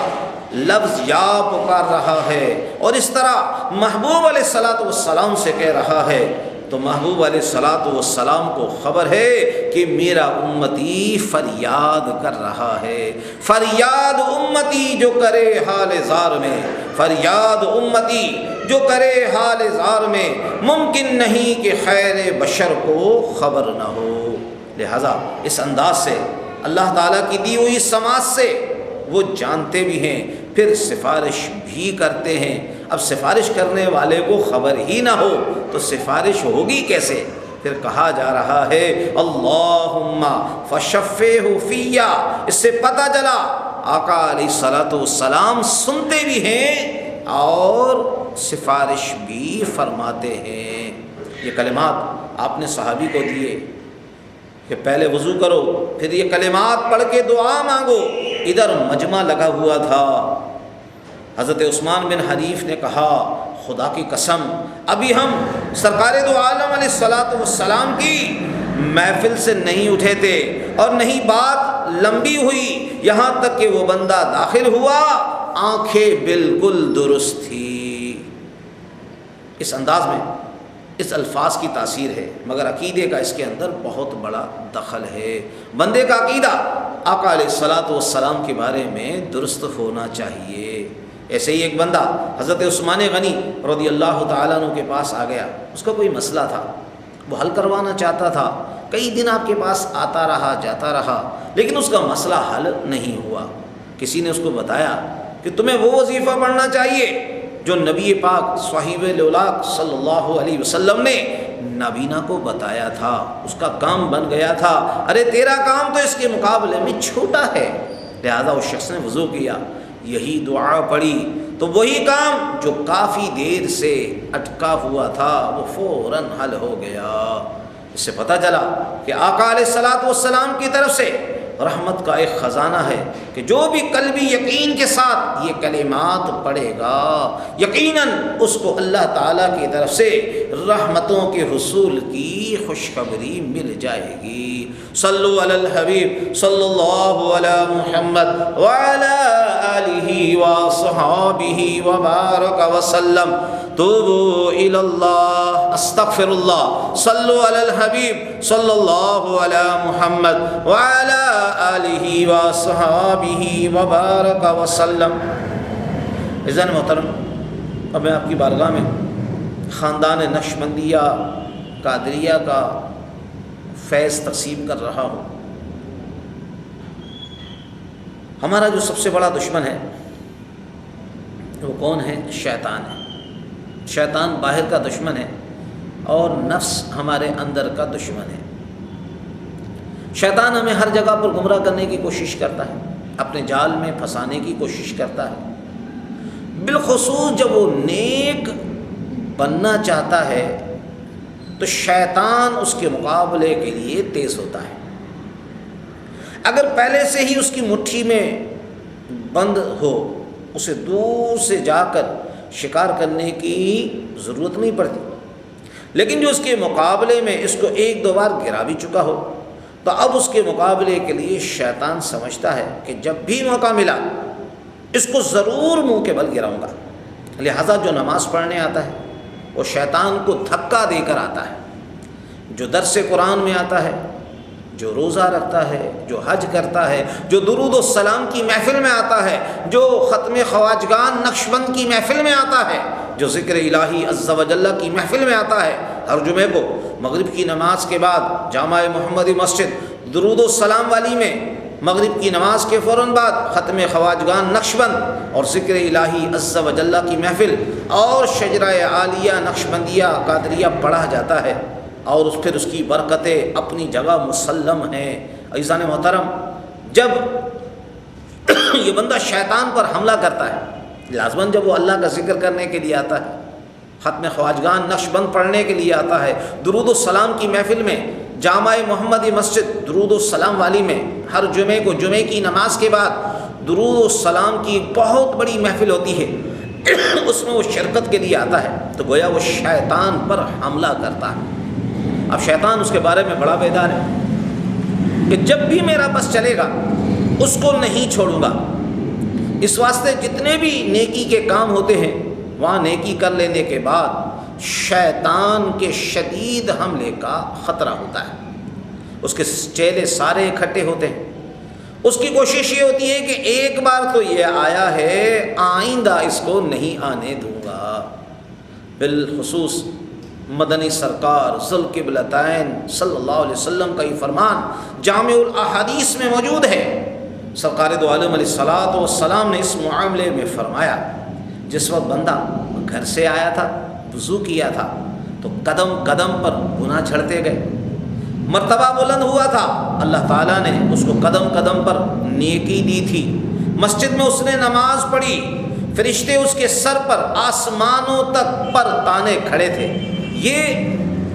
لفظ یا پکار رہا ہے اور اس طرح محبوب علیہ الصلوۃ والسلام سے کہہ رہا ہے، تو محبوب علیہ الصلوۃ والسلام کو خبر ہے کہ میرا امتی فریاد کر رہا ہے۔ فریاد امتی جو کرے حال زار میں، فریاد امتی جو کرے حال زار میں، ممکن نہیں کہ خیر بشر کو خبر نہ ہو۔ لہذا اس انداز سے اللہ تعالیٰ کی دی ہوئی سماعت سے وہ جانتے بھی ہیں، پھر سفارش بھی کرتے ہیں۔ اب سفارش کرنے والے کو خبر ہی نہ ہو تو سفارش ہوگی کیسے؟ پھر کہا جا رہا ہے اللہم فشفعہ فیہ۔ اس سے پتہ چلا آقا علیہ الصلوۃ والسلام سنتے بھی ہیں اور سفارش بھی فرماتے ہیں۔ یہ کلمات آپ نے صحابی کو دیے کہ پہلے وضو کرو، پھر یہ کلمات پڑھ کے دعا مانگو۔ ادھر مجمع لگا ہوا تھا، حضرت عثمان بن حنیف نے کہا خدا کی قسم ابھی ہم سرکار دو عالم علیہ الصلوۃ والسلام کی محفل سے نہیں اٹھے تھے اور نہیں بات لمبی ہوئی، یہاں تک کہ وہ بندہ داخل ہوا آنکھیں بالکل درست تھی۔ اس انداز میں اس الفاظ کی تاثیر ہے، مگر عقیدے کا اس کے اندر بہت بڑا دخل ہے۔ بندے کا عقیدہ آقا علیہ الصلوۃ والسلام کے بارے میں درست ہونا چاہیے۔ ایسے ہی ایک بندہ حضرت عثمان غنی رضی اللہ تعالیٰ عنہ کے پاس آ گیا، اس کا کوئی مسئلہ تھا، وہ حل کروانا چاہتا تھا، کئی دن آپ کے پاس آتا رہا جاتا رہا لیکن اس کا مسئلہ حل نہیں ہوا۔ کسی نے اس کو بتایا کہ تمہیں وہ وظیفہ پڑھنا چاہیے جو نبی پاک صاحب لولاک صلی اللہ علیہ وسلم نے نابینا کو بتایا تھا، اس کا کام بن گیا تھا۔ ارے تیرا کام تو اس کے مقابلے میں چھوٹا ہے۔ لہذا اس شخص نے وضو کیا، یہی دعا پڑھی تو وہی کام جو کافی دیر سے اٹکا ہوا تھا وہ فوراً حل ہو گیا۔ اس سے پتہ چلا کہ آقا علیہ الصلوۃ والسلام کی طرف سے رحمت کا ایک خزانہ ہے کہ جو بھی قلبی یقین کے ساتھ یہ کلمات پڑھے گا یقیناً اس کو اللہ تعالیٰ کی طرف سے رحمتوں کے حصول کی خوشخبری مل جائے گی۔ صلو علی الحبیب صلی اللہ علی محمد وعلی آلہ وصحابہ وبارک وسلم۔ توبوا الی اللہ استغفر اللہ۔ صلو علی الحبیب صلی اللہ علی محمد وعلی آلہ وصحابہ وبارک وسلم۔ عزیزان محترم، اب میں آپ کی بارگاہ میں خاندان نقشبندیہ قادریہ کا فیض تقسیم کر رہا ہوں۔ ہمارا جو سب سے بڑا دشمن ہے وہ کون ہے؟ شیطان ہے۔ شیطان باہر کا دشمن ہے اور نفس ہمارے اندر کا دشمن ہے۔ شیطان ہمیں ہر جگہ پر گمراہ کرنے کی کوشش کرتا ہے، اپنے جال میں پھنسانے کی کوشش کرتا ہے، بالخصوص جب وہ نیک بننا چاہتا ہے تو شیطان اس کے مقابلے کے لیے تیز ہوتا ہے۔ اگر پہلے سے ہی اس کی مٹھی میں بند ہو، اسے دور سے جا کر شکار کرنے کی ضرورت نہیں پڑتی، لیکن جو اس کے مقابلے میں اس کو ایک دو بار گرا بھی چکا ہو تو اب اس کے مقابلے کے لیے شیطان سمجھتا ہے کہ جب بھی موقع ملا اس کو ضرور منہ کے بل گراؤں گا۔ لہٰذا جو نماز پڑھنے آتا ہے وہ شیطان کو دھکا دے کر آتا ہے، جو درس قرآن میں آتا ہے، جو روزہ رکھتا ہے، جو حج کرتا ہے، جو درود و سلام کی محفل میں آتا ہے، جو ختم خواجگان نقشبند کی محفل میں آتا ہے، جو ذکر الہی عز و جل کی محفل میں آتا ہے، ہر جمعے کو مغرب کی نماز کے بعد جامع محمدی مسجد درود و سلام والی میں مغرب کی نماز کے فوراً بعد ختم خواجگان نقشبند اور ذکر الہی عز و جل کی محفل اور شجرہ عالیہ نقشبندیہ قادریہ پڑھا جاتا ہے، اور پھر اس کی برکتیں اپنی جگہ مسلم ہیں۔ عزیزان محترم، جب یہ بندہ شیطان پر حملہ کرتا ہے، لازماً جب وہ اللہ کا ذکر کرنے کے لیے آتا ہے، ختم خواجگان نقشبند پڑھنے کے لیے آتا ہے، درود و سلام کی محفل میں جامع محمدی مسجد درود و سلام والی میں ہر جمعے کو جمعے کی نماز کے بعد درود و سلام کی بہت بڑی محفل ہوتی ہے، اس میں وہ شرکت کے لیے آتا ہے تو گویا وہ شیطان پر حملہ کرتا ہے۔ اب شیطان اس کے بارے میں بڑا بیدار ہے کہ جب بھی میرا بس چلے گا اس کو نہیں چھوڑوں گا۔ اس واسطے جتنے بھی نیکی کے کام ہوتے ہیں وہاں نیکی کر لینے کے بعد شیطان کے شدید حملے کا خطرہ ہوتا ہے، اس کے چیلے سارے اکٹھے ہوتے ہیں، اس کی کوشش یہ ہوتی ہے کہ ایک بار تو یہ آیا ہے، آئندہ اس کو نہیں آنے دوں گا۔ بالخصوص مدنی سرکار ذوالقبلتین صلی اللہ علیہ وسلم کا یہ فرمان جامع الاحادیث میں موجود ہے۔ سرکار دو عالم علیہ الصلوۃ والسلام نے اس معاملے میں فرمایا، جس وقت بندہ گھر سے آیا تھا، وضو کیا تھا، تو قدم قدم پر گناہ چڑھتے گئے، مرتبہ بلند ہوا تھا، اللہ تعالیٰ نے اس کو قدم قدم پر نیکی دی تھی، مسجد میں اس نے نماز پڑھی، فرشتے اس کے سر پر آسمانوں تک پر تانے کھڑے تھے، یہ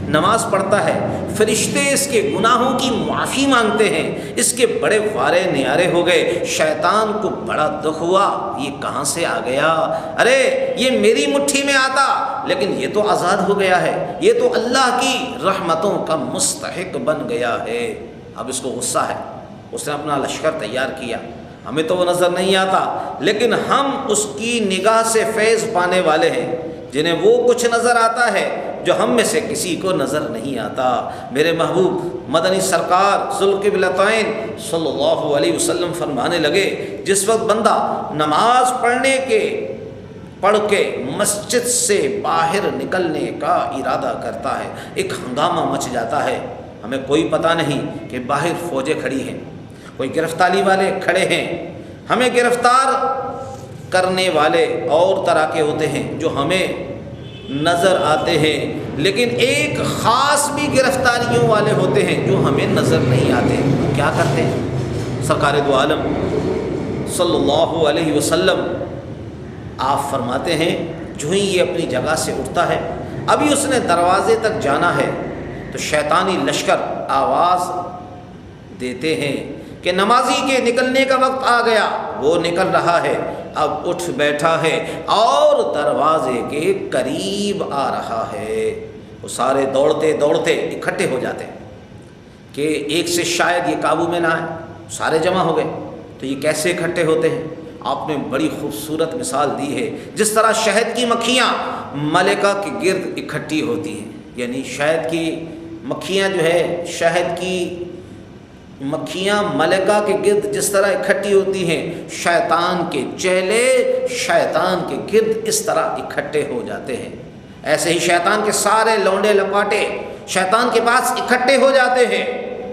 نماز پڑھتا ہے، فرشتے اس کے گناہوں کی معافی مانگتے ہیں، اس کے بڑے وارے نیارے ہو گئے۔ شیطان کو بڑا دکھ ہوا، یہ کہاں سے آ گیا، ارے یہ میری مٹھی میں آتا، لیکن یہ تو آزاد ہو گیا ہے، یہ تو اللہ کی رحمتوں کا مستحق بن گیا ہے۔ اب اس کو غصہ ہے، اس نے اپنا لشکر تیار کیا، ہمیں تو وہ نظر نہیں آتا، لیکن ہم اس کی نگاہ سے فیض پانے والے ہیں، جنہیں وہ کچھ نظر آتا ہے جو ہم میں سے کسی کو نظر نہیں آتا۔ میرے محبوب مدنی سرکار ذوالقبلتین صلی اللہ علیہ وسلم فرمانے لگے، جس وقت بندہ نماز پڑھ کے مسجد سے باہر نکلنے کا ارادہ کرتا ہے، ایک ہنگامہ مچ جاتا ہے، ہمیں کوئی پتہ نہیں کہ باہر فوجیں کھڑی ہیں، کوئی گرفتاری والے کھڑے ہیں، ہمیں گرفتار کرنے والے اور طرح کے ہوتے ہیں جو ہمیں نظر آتے ہیں، لیکن ایک خاص بھی گرفتاریوں والے ہوتے ہیں جو ہمیں نظر نہیں آتے۔ کیا کرتے ہیں؟ سرکار دو عالم صلی اللہ علیہ وسلم آپ فرماتے ہیں، جو ہی یہ اپنی جگہ سے اٹھتا ہے، ابھی اس نے دروازے تک جانا ہے تو شیطانی لشکر آواز دیتے ہیں کہ نمازی کے نکلنے کا وقت آ گیا، وہ نکل رہا ہے، اب اٹھ بیٹھا ہے اور دروازے کے قریب آ رہا ہے۔ وہ سارے دوڑتے دوڑتے اکٹھے ہو جاتے ہیں کہ ایک سے شاید یہ قابو میں نہ آئے، سارے جمع ہو گئے۔ تو یہ کیسے اکٹھے ہوتے ہیں؟ آپ نے بڑی خوبصورت مثال دی ہے، جس طرح شہد کی مکھیاں ملکہ کے گرد اکٹھی ہوتی ہیں، یعنی شہد کی مکھیاں جو ہے، شہد کی مکھیاں ملکہ کے گرد جس طرح اکٹھی ہوتی ہیں، شیطان کے چیلے شیطان کے گرد اس طرح اکٹھے ہو جاتے ہیں۔ ایسے ہی شیطان کے سارے لونڈے لپاٹے شیطان کے پاس اکٹھے ہو جاتے ہیں۔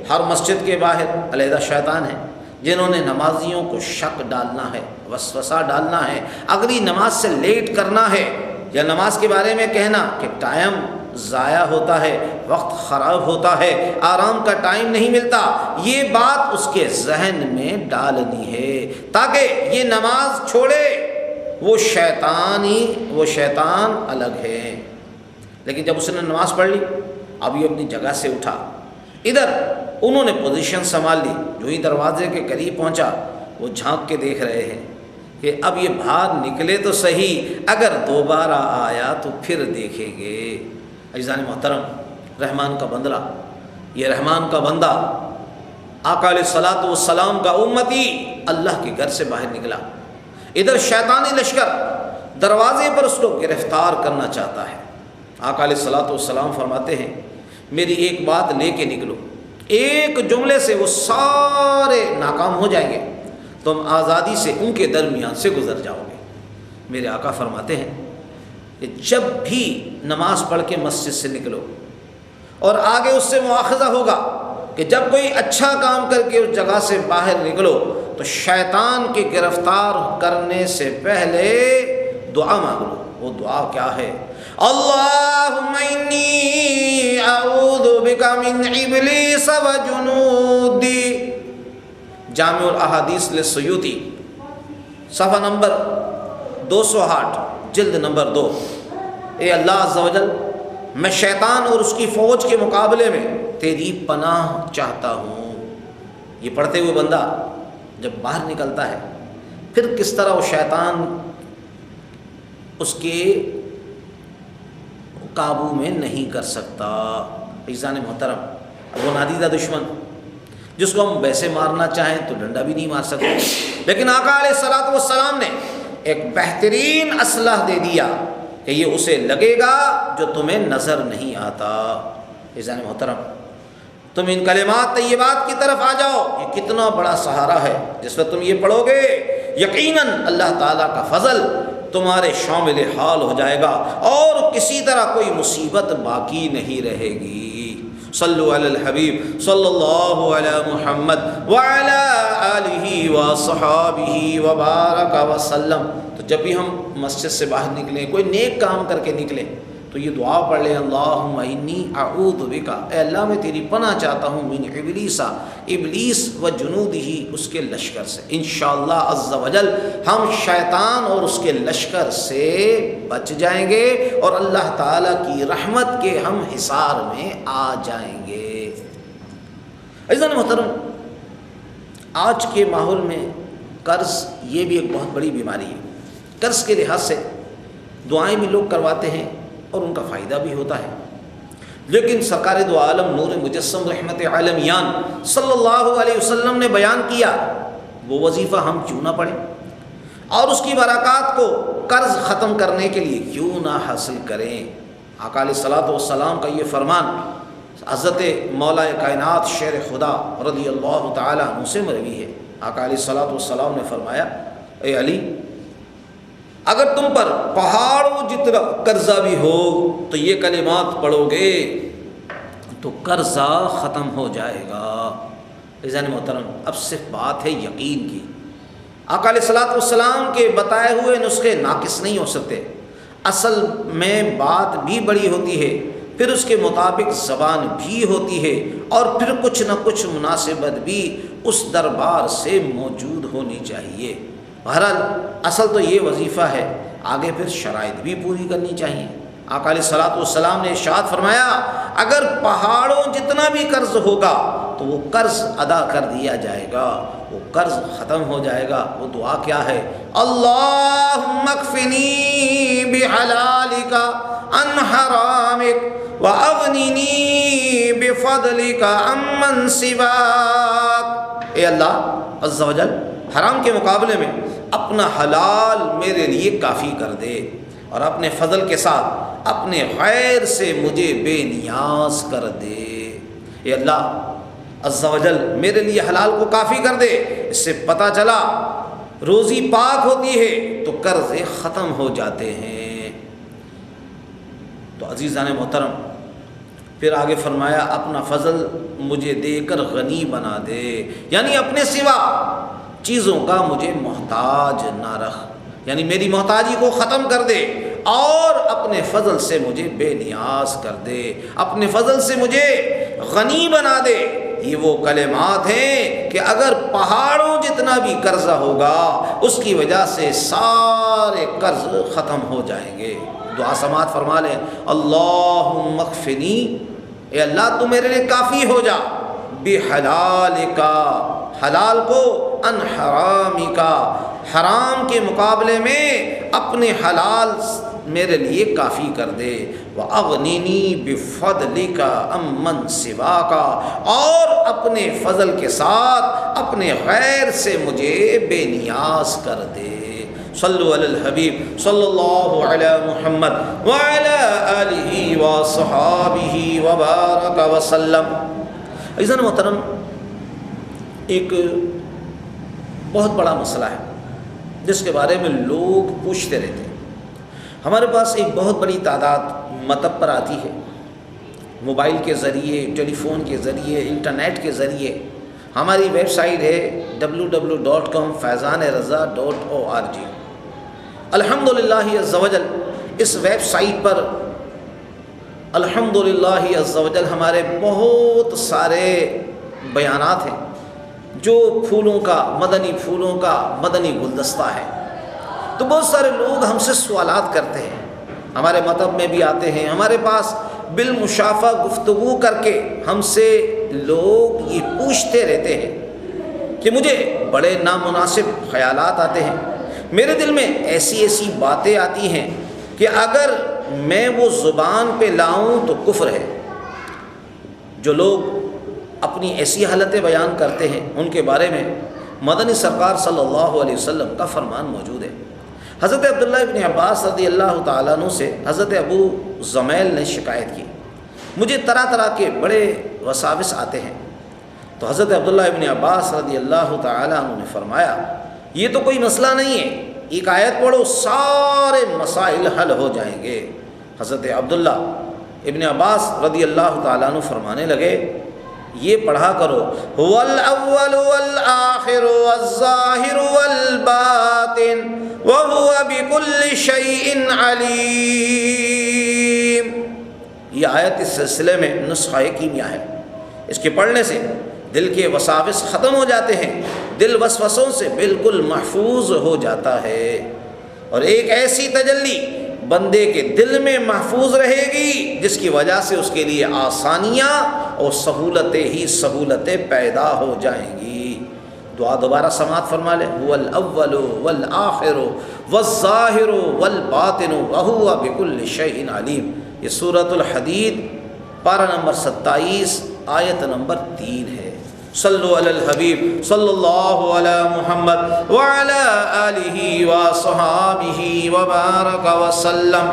ہر مسجد کے باہر علیحدہ شیطان ہیں، جنہوں نے نمازیوں کو شک ڈالنا ہے، وسوسہ ڈالنا ہے، اگلی نماز سے لیٹ کرنا ہے، یا نماز کے بارے میں کہنا کہ ٹائم ضائع ہوتا ہے، وقت خراب ہوتا ہے، آرام کا ٹائم نہیں ملتا، یہ بات اس کے ذہن میں ڈالنی ہے تاکہ یہ نماز چھوڑے۔ وہ شیطان الگ ہے۔ لیکن جب اس نے نماز پڑھ لی، اب یہ اپنی جگہ سے اٹھا، ادھر انہوں نے پوزیشن سنبھال لی، جو ہی دروازے کے قریب پہنچا وہ جھانک کے دیکھ رہے ہیں کہ اب یہ باہر نکلے تو صحیح، اگر دوبارہ آیا تو پھر دیکھیں گے۔ عزیزان محترم، رحمان کا بندہ، یہ رحمان کا بندہ آقا علیہ الصلوۃ والسلام کا امتی اللہ کے گھر سے باہر نکلا، ادھر شیطانی لشکر دروازے پر اس کو گرفتار کرنا چاہتا ہے۔ آقا علیہ الصلوۃ والسلام فرماتے ہیں، میری ایک بات لے کے نکلو، ایک جملے سے وہ سارے ناکام ہو جائیں گے، تم آزادی سے ان کے درمیان سے گزر جاؤ گے۔ میرے آقا فرماتے ہیں کہ جب بھی نماز پڑھ کے مسجد سے نکلو، اور آگے اس سے مواخذہ ہوگا کہ جب کوئی اچھا کام کر کے اس جگہ سے باہر نکلو تو شیطان کے گرفتار کرنے سے پہلے دعا مانگ لو۔ وہ دعا کیا ہے؟ اللہم انی اعوذ بک من ابلیس و جنودی، جامع الاحادیث للسیوطی، صفحہ نمبر 208، جلد نمبر 2۔ اے اللہ عز و جل، میں شیطان اور اس کی فوج کے مقابلے میں تیری پناہ چاہتا ہوں۔ یہ پڑھتے ہوئے بندہ جب باہر نکلتا ہے، پھر کس طرح وہ شیطان اس کے قابو میں نہیں کر سکتا۔ عزیزان محترم، وہ نادیدہ دشمن جس کو ہم ویسے مارنا چاہیں تو ڈنڈا بھی نہیں مار سکتے، لیکن آقا علیہ الصلوۃ والسلام نے ایک بہترین اسلحہ دے دیا کہ یہ اسے لگے گا جو تمہیں نظر نہیں آتا۔ عزیزان محترم، تم ان کلمات طیبات کی طرف آ جاؤ، یہ کتنا بڑا سہارا ہے۔ جس وقت تم یہ پڑھو گے یقیناً اللہ تعالیٰ کا فضل تمہارے شامل حال ہو جائے گا اور کسی طرح کوئی مصیبت باقی نہیں رہے گی۔ صلو علی الحبیب صلی اللہ علی محمد وعلی آلہ وصحابہ وبارک وسلم۔ تو جب بھی ہم مسجد سے باہر نکلیں، کوئی نیک کام کر کے نکلیں، تو یہ دعا پڑھ لیں، اللہم انی اعوذ بک، اے اللہ میں تیری پناہ چاہتا ہوں، من ابلیس و جنودہ، اس کے لشکر سے۔ انشاءاللہ عز وجل ہم شیطان اور اس کے لشکر سے بچ جائیں گے اور اللہ تعالیٰ کی رحمت کے ہم حصار میں آ جائیں گے۔ عزیزان محترم، آج کے ماحول میں قرض یہ بھی ایک بہت بڑی بیماری ہے۔ قرض کے لحاظ سے دعائیں بھی لوگ کرواتے ہیں اور ان کا فائدہ بھی ہوتا ہے، لیکن سرکار دو عالم نور مجسم رحمت عالمیان صلی اللہ علیہ وسلم نے بیان کیا، وہ وظیفہ ہم کیوں نہ پڑھیں اور اس کی برکات کو قرض ختم کرنے کے لیے کیوں نہ حاصل کریں۔ آقا علیہ الصلوۃ والسلام کا یہ فرمان حضرت مولا کائنات شیر خدا رضی اللہ تعالیٰ عنہ سے مروی ہے۔ آقا علیہ الصلوۃ والسلام نے فرمایا، اے علی، اگر تم پر پہاڑوں جتنا قرضہ بھی ہو تو یہ کلمات پڑھو گے تو قرضہ ختم ہو جائے گا۔ عزیزان محترم، اب صرف بات ہے یقین کی۔ آقا علیہ الصلوۃ والسلام کے بتائے ہوئے نسخے ناقص نہیں ہو سکتے، اصل میں بات بھی بڑی ہوتی ہے، پھر اس کے مطابق زبان بھی ہوتی ہے، اور پھر کچھ نہ کچھ مناسبت بھی اس دربار سے موجود ہونی چاہیے۔ بہرحال اصل تو یہ وظیفہ ہے، آگے پھر شرائط بھی پوری کرنی چاہیے۔ آقا علیہ الصلوۃ والسلام نے ارشاد فرمایا، اگر پہاڑوں جتنا بھی قرض ہوگا تو وہ قرض ادا کر دیا جائے گا، وہ قرض ختم ہو جائے گا۔ وہ دعا کیا ہے؟ اللہم اکفنی بحلالک عن حرامک واغننی بفضلک عمن سواک۔ اے اللہ عز و جل، حرام کے مقابلے میں اپنا حلال میرے لیے کافی کر دے، اور اپنے فضل کے ساتھ اپنے غیر سے مجھے بے نیاز کر دے۔ اے اللہ عز و جل میرے لیے حلال کو کافی کر دے۔ اس سے پتہ چلا روزی پاک ہوتی ہے تو قرض ختم ہو جاتے ہیں۔ تو عزیزان محترم، پھر آگے فرمایا، اپنا فضل مجھے دے کر غنی بنا دے، یعنی اپنے سوا چیزوں کا مجھے محتاج نہ رکھ، یعنی میری محتاجی کو ختم کر دے اور اپنے فضل سے مجھے بے نیاز کر دے، اپنے فضل سے مجھے غنی بنا دے۔ یہ وہ کلمات ہیں کہ اگر پہاڑوں جتنا بھی قرضہ ہوگا اس کی وجہ سے سارے قرض ختم ہو جائیں گے۔ دعا سماعت فرما لیں، اللہم اکفنی، اے اللہ تو میرے لیے کافی ہو جا، بحلالک، حلال کو، ان حرامک، حرام کے مقابلے میں اپنے حلال میرے لیے کافی کر دے، وَأَغْنِنِي بِفَضْلِكَ عَمَّن سِوَاكَ، اور اپنے فضل کے ساتھ اپنے غیر سے مجھے بے نیاز کر دے۔ صلو علی الحبیب صلی اللہ علی محمد وعلی آلہ وصحابہ وبارک وسلم۔ عزیزان محترم، ایک بہت بڑا مسئلہ ہے جس کے بارے میں لوگ پوچھتے رہتے ہیں۔ ہمارے پاس ایک بہت بڑی تعداد مطب پر آتی ہے، موبائل کے ذریعے، ٹیلی فون کے ذریعے، انٹرنیٹ کے ذریعے۔ ہماری ویب سائٹ ہے www.faizanraza.org۔ الحمدللہ عز و جل اس ویب سائٹ پر الحمدللہ عز و جل ہمارے بہت سارے بیانات ہیں، جو پھولوں کا، مدنی پھولوں کا مدنی گلدستہ ہے۔ تو بہت سارے لوگ ہم سے سوالات کرتے ہیں، ہمارے مطلب میں بھی آتے ہیں، ہمارے پاس بالمشافہ گفتگو کر کے ہم سے لوگ یہ پوچھتے رہتے ہیں کہ مجھے بڑے نامناسب خیالات آتے ہیں، میرے دل میں ایسی ایسی باتیں آتی ہیں کہ اگر میں وہ زبان پہ لاؤں تو کفر ہے۔ جو لوگ اپنی ایسی حالتیں بیان کرتے ہیں، ان کے بارے میں مدنی سرکار صلی اللہ علیہ وسلم کا فرمان موجود ہے۔ حضرت عبداللہ ابن عباس رضی اللہ تعالیٰ عنہ سے حضرت ابو زمیل نے شکایت کی، مجھے طرح طرح کے بڑے وساوس آتے ہیں۔ تو حضرت عبداللہ ابن عباس رضی اللہ تعالیٰ عنہ نے فرمایا، یہ تو کوئی مسئلہ نہیں ہے، ایک آیت پڑھو سارے مسائل حل ہو جائیں گے۔ حضرت عبداللہ ابن عباس رضی اللہ تعالیٰ عنہ فرمانے لگے، یہ پڑھا کرو، هو الاول والآخر والظاہر والباطن وهو بكل شيء علیم۔ یہ آیت اس سلسلے میں نسخہ کیمیا ہے، اس کے پڑھنے سے دل کے وساوس ختم ہو جاتے ہیں، دل وسوسوں سے بالکل محفوظ ہو جاتا ہے، اور ایک ایسی تجلی بندے کے دل میں محفوظ رہے گی جس کی وجہ سے اس کے لیے آسانیاں اور سہولتیں ہی سہولتیں پیدا ہو جائیں گی۔ دعا دوبارہ سماعت فرما لیں، هو الاول والآخر والظاہر والباطن وهو بكل شيء علیم۔ یہ سورۃ الحدید پارہ نمبر 27 آیت نمبر 3 ہے۔ صلو علی الحبیب صلی اللہ علی محمد وعلی آلہ وصحابہ وبارک وسلم۔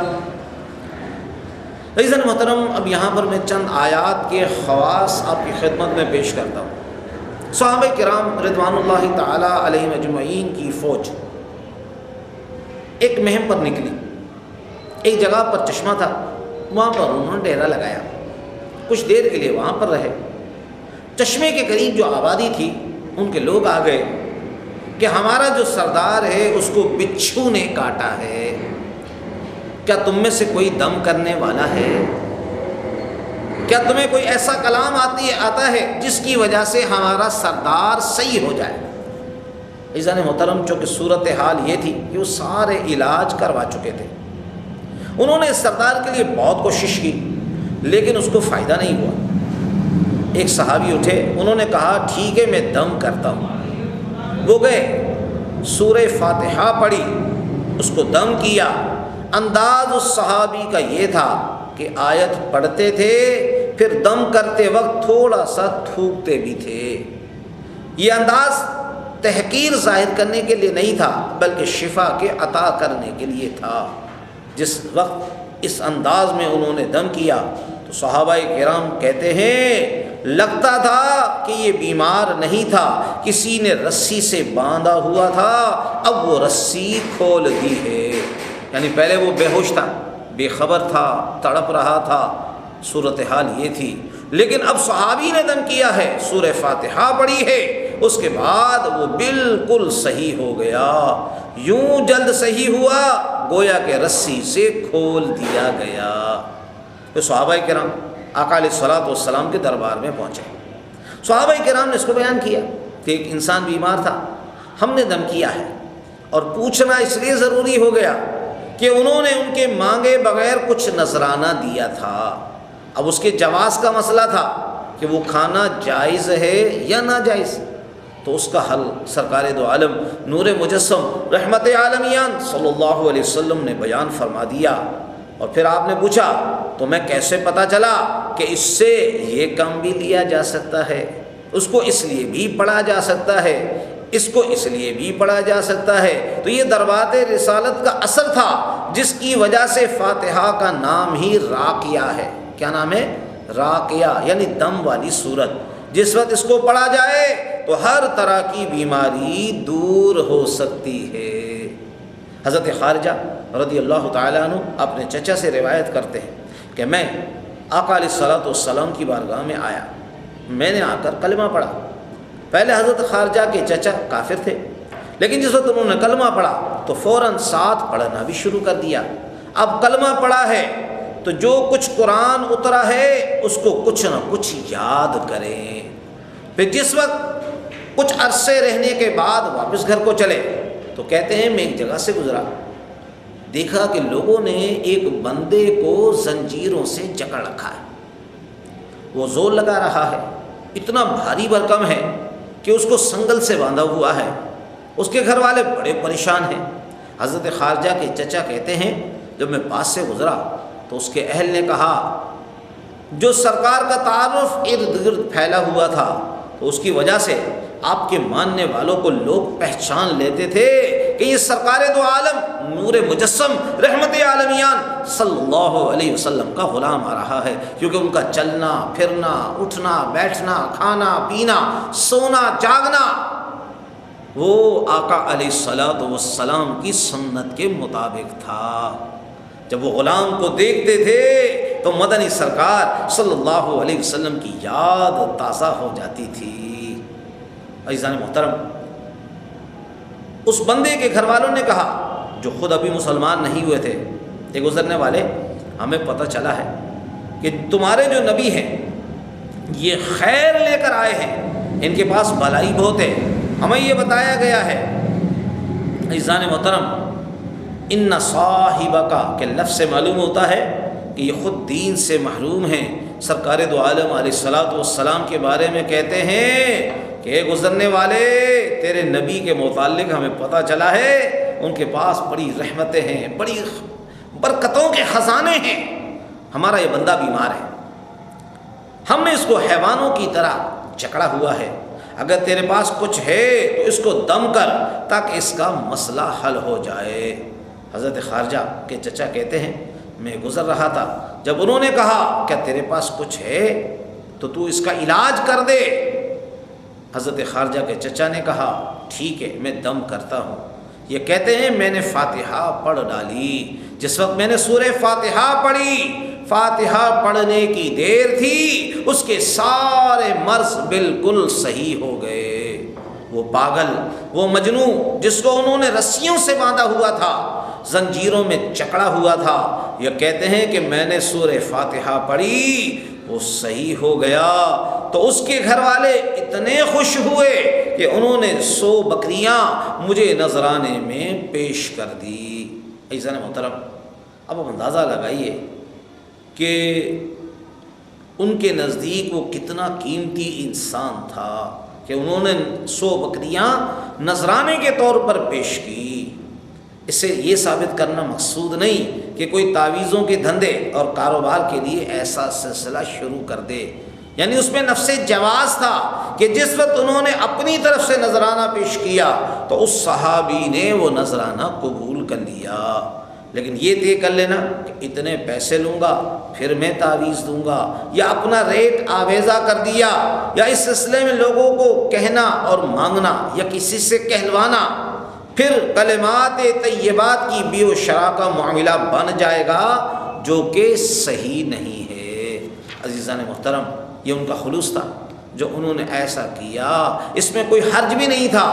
عزیزان محترم، اب یہاں پر میں چند آیات کے خواص آپ کی خدمت میں پیش کرتا ہوں۔ صحابہ کرام رضوان اللہ تعالی علیہم اجمعین کی فوج ایک مہم پر نکلی، ایک جگہ پر چشمہ تھا، وہاں پر انہوں نے ڈیرا لگایا، کچھ دیر کے لیے وہاں پر رہے۔ چشمے کے قریب جو آبادی تھی ان کے لوگ آ گئے کہ ہمارا جو سردار ہے اس کو بچھو نے کاٹا ہے، کیا تم میں سے کوئی دم کرنے والا ہے؟ کیا تمہیں کوئی ایسا کلام آتا ہے جس کی وجہ سے ہمارا سردار صحیح ہو جائے؟ عزیزان محترم، چونکہ صورتحال یہ تھی کہ وہ سارے علاج کروا چکے تھے، انہوں نے اس سردار کے لیے بہت کوشش کی لیکن اس کو فائدہ نہیں ہوا۔ ایک صحابی اٹھے، انہوں نے کہا ٹھیک ہے میں دم کرتا ہوں۔ وہ گئے، سورہ فاتحہ پڑھی، اس کو دم کیا۔ انداز اس صحابی کا یہ تھا کہ آیت پڑھتے تھے پھر دم کرتے وقت تھوڑا سا تھوکتے بھی تھے۔ یہ انداز تحقیر ظاہر کرنے کے لیے نہیں تھا بلکہ شفا کے عطا کرنے کے لیے تھا۔ جس وقت اس انداز میں انہوں نے دم کیا تو صحابہ کرام کہتے ہیں لگتا تھا کہ یہ بیمار نہیں تھا، کسی نے رسی سے باندھا ہوا تھا، اب وہ رسی کھول دی ہے۔ یعنی پہلے وہ بے ہوش تھا، بے خبر تھا، تڑپ رہا تھا، صورتحال یہ تھی، لیکن اب صحابی نے دم کیا ہے، سورہ فاتحہ پڑھی ہے، اس کے بعد وہ بالکل صحیح ہو گیا، یوں جلد صحیح ہوا گویا کہ رسی سے کھول دیا گیا۔ تو صحابہ کرام آقا علیہ الصلوۃ والسلام کے دربار میں پہنچے، صحابہ کرام نے اس کو بیان کیا کہ ایک انسان بیمار تھا، ہم نے دم کیا ہے، اور پوچھنا اس لیے ضروری ہو گیا کہ انہوں نے ان کے مانگے بغیر کچھ نذرانہ دیا تھا۔ اب اس کے جواز کا مسئلہ تھا کہ وہ کھانا جائز ہے یا ناجائز، تو اس کا حل سرکار دو عالم نور مجسم رحمت عالمیان صلی اللہ علیہ وسلم نے بیان فرما دیا۔ اور پھر آپ نے پوچھا تو میں کیسے پتہ چلا کہ اس سے یہ کام بھی لیا جا سکتا ہے، اس کو اس لیے بھی پڑھا جا سکتا ہے، اس کو اس لیے بھی پڑھا جا سکتا ہے۔ تو یہ دربات رسالت کا اثر تھا جس کی وجہ سے فاتحہ کا نام ہی راقیہ ہے۔ کیا نام ہے؟ راقیہ، یعنی دم والی صورت۔ جس وقت اس کو پڑھا جائے تو ہر طرح کی بیماری دور ہو سکتی ہے۔ حضرت خارجہ رضی اللہ تعالیٰ عنہ اپنے چچا سے روایت کرتے ہیں کہ میں آقا علیہ الصلوۃ والسلام کی بارگاہ میں آیا، میں نے آ کر کلمہ پڑھا۔ پہلے حضرت خارجہ کے چچا کافر تھے، لیکن جس وقت انہوں نے کلمہ پڑھا تو فوراً ساتھ پڑھنا بھی شروع کر دیا۔ اب کلمہ پڑھا ہے تو جو کچھ قرآن اترا ہے اس کو کچھ نہ کچھ یاد کریں۔ پھر جس وقت کچھ عرصے رہنے کے بعد واپس گھر کو چلے تو کہتے ہیں میں ایک جگہ سے گزرا، دیکھا کہ لوگوں نے ایک بندے کو زنجیروں سے جکڑ رکھا ہے، وہ زور لگا رہا ہے، اتنا بھاری بھرکم ہے کہ اس کو سنگل سے باندھا ہوا ہے، اس کے گھر والے بڑے پریشان ہیں۔ حضرت خارجہ کے چچا کہتے ہیں جب میں پاس سے گزرا تو اس کے اہل نے کہا جو سرکار کا تعارف ارد گرد پھیلا ہوا تھا، تو اس کی وجہ سے آپ کے ماننے والوں کو لوگ پہچان لیتے تھے کہ یہ سرکار دو عالم نور مجسم رحمت عالمیان صلی اللہ علیہ وسلم کا غلام آ رہا ہے، کیونکہ ان کا چلنا پھرنا، اٹھنا بیٹھنا، کھانا پینا، سونا جاگنا وہ آقا علیہ الصلوۃ والسلام کی سنت کے مطابق تھا۔ جب وہ غلام کو دیکھتے تھے تو مدنی سرکار صلی اللہ علیہ وسلم کی یاد تازہ ہو جاتی تھی۔ عزیزان محترم، اس بندے کے گھر والوں نے کہا جو خود ابھی مسلمان نہیں ہوئے تھے، ایک گزرنے والے، ہمیں پتہ چلا ہے کہ تمہارے جو نبی ہیں یہ خیر لے کر آئے ہیں، ان کے پاس بھلائی بہت ہے، ہمیں یہ بتایا گیا ہے۔ عزیزان محترم، ان صاحبہ کے لفظ سے معلوم ہوتا ہے کہ یہ خود دین سے محروم ہیں۔ سرکار دو عالم علیہ الصلوۃ والسلام کے بارے میں کہتے ہیں کہ اے گزرنے والے، تیرے نبی کے متعلق ہمیں پتہ چلا ہے ان کے پاس بڑی رحمتیں ہیں، بڑی برکتوں کے خزانے ہیں، ہمارا یہ بندہ بیمار ہے، ہم نے اس کو حیوانوں کی طرح جکڑا ہوا ہے، اگر تیرے پاس کچھ ہے تو اس کو دم کر تاکہ اس کا مسئلہ حل ہو جائے۔ حضرت خارجہ کے چچا کہتے ہیں میں گزر رہا تھا، جب انہوں نے کہا کیا تیرے پاس کچھ ہے تو اس کا علاج کر دے، حضرت خارجہ کے چچا نے کہا ٹھیک ہے میں دم کرتا ہوں۔ یہ کہتے ہیں میں نے فاتحہ پڑھ ڈالی، جس وقت میں نے سورہ فاتحہ پڑھی، فاتحہ پڑھنے کی دیر تھی اس کے سارے مرض بالکل صحیح ہو گئے۔ وہ پاگل، وہ مجنوں جس کو انہوں نے رسیوں سے باندھا ہوا تھا، زنجیروں میں جکڑا ہوا تھا، یہ کہتے ہیں کہ میں نے سورہ فاتحہ پڑھی وہ صحیح ہو گیا۔ تو اس کے گھر والے اتنے خوش ہوئے کہ انہوں نے 100 بکریاں مجھے نذرانے میں پیش کر دی۔ عزیزان محترم، اب اندازہ لگائیے کہ ان کے نزدیک وہ کتنا قیمتی انسان تھا کہ انہوں نے 100 بکریاں نذرانے کے طور پر پیش کی۔ اس سے یہ ثابت کرنا مقصود نہیں کہ کوئی تعویذوں کے دھندے اور کاروبار کے لیے ایسا سلسلہ شروع کر دے، یعنی اس میں نفس جواز تھا کہ جس وقت انہوں نے اپنی طرف سے نذرانہ پیش کیا تو اس صحابی نے وہ نذرانہ قبول کر لیا، لیکن یہ طے کر لینا کہ اتنے پیسے لوں گا پھر میں تعویذ دوں گا، یا اپنا ریٹ آویزہ کر دیا، یا اس سلسلے میں لوگوں کو کہنا اور مانگنا یا کسی سے کہلوانا، پھر کلمات طیبات کی بیع و شراء کا معاملہ بن جائے گا جو کہ صحیح نہیں ہے۔ عزیزان محترم، یہ ان کا خلوص تھا جو انہوں نے ایسا کیا، اس میں کوئی حرج بھی نہیں تھا۔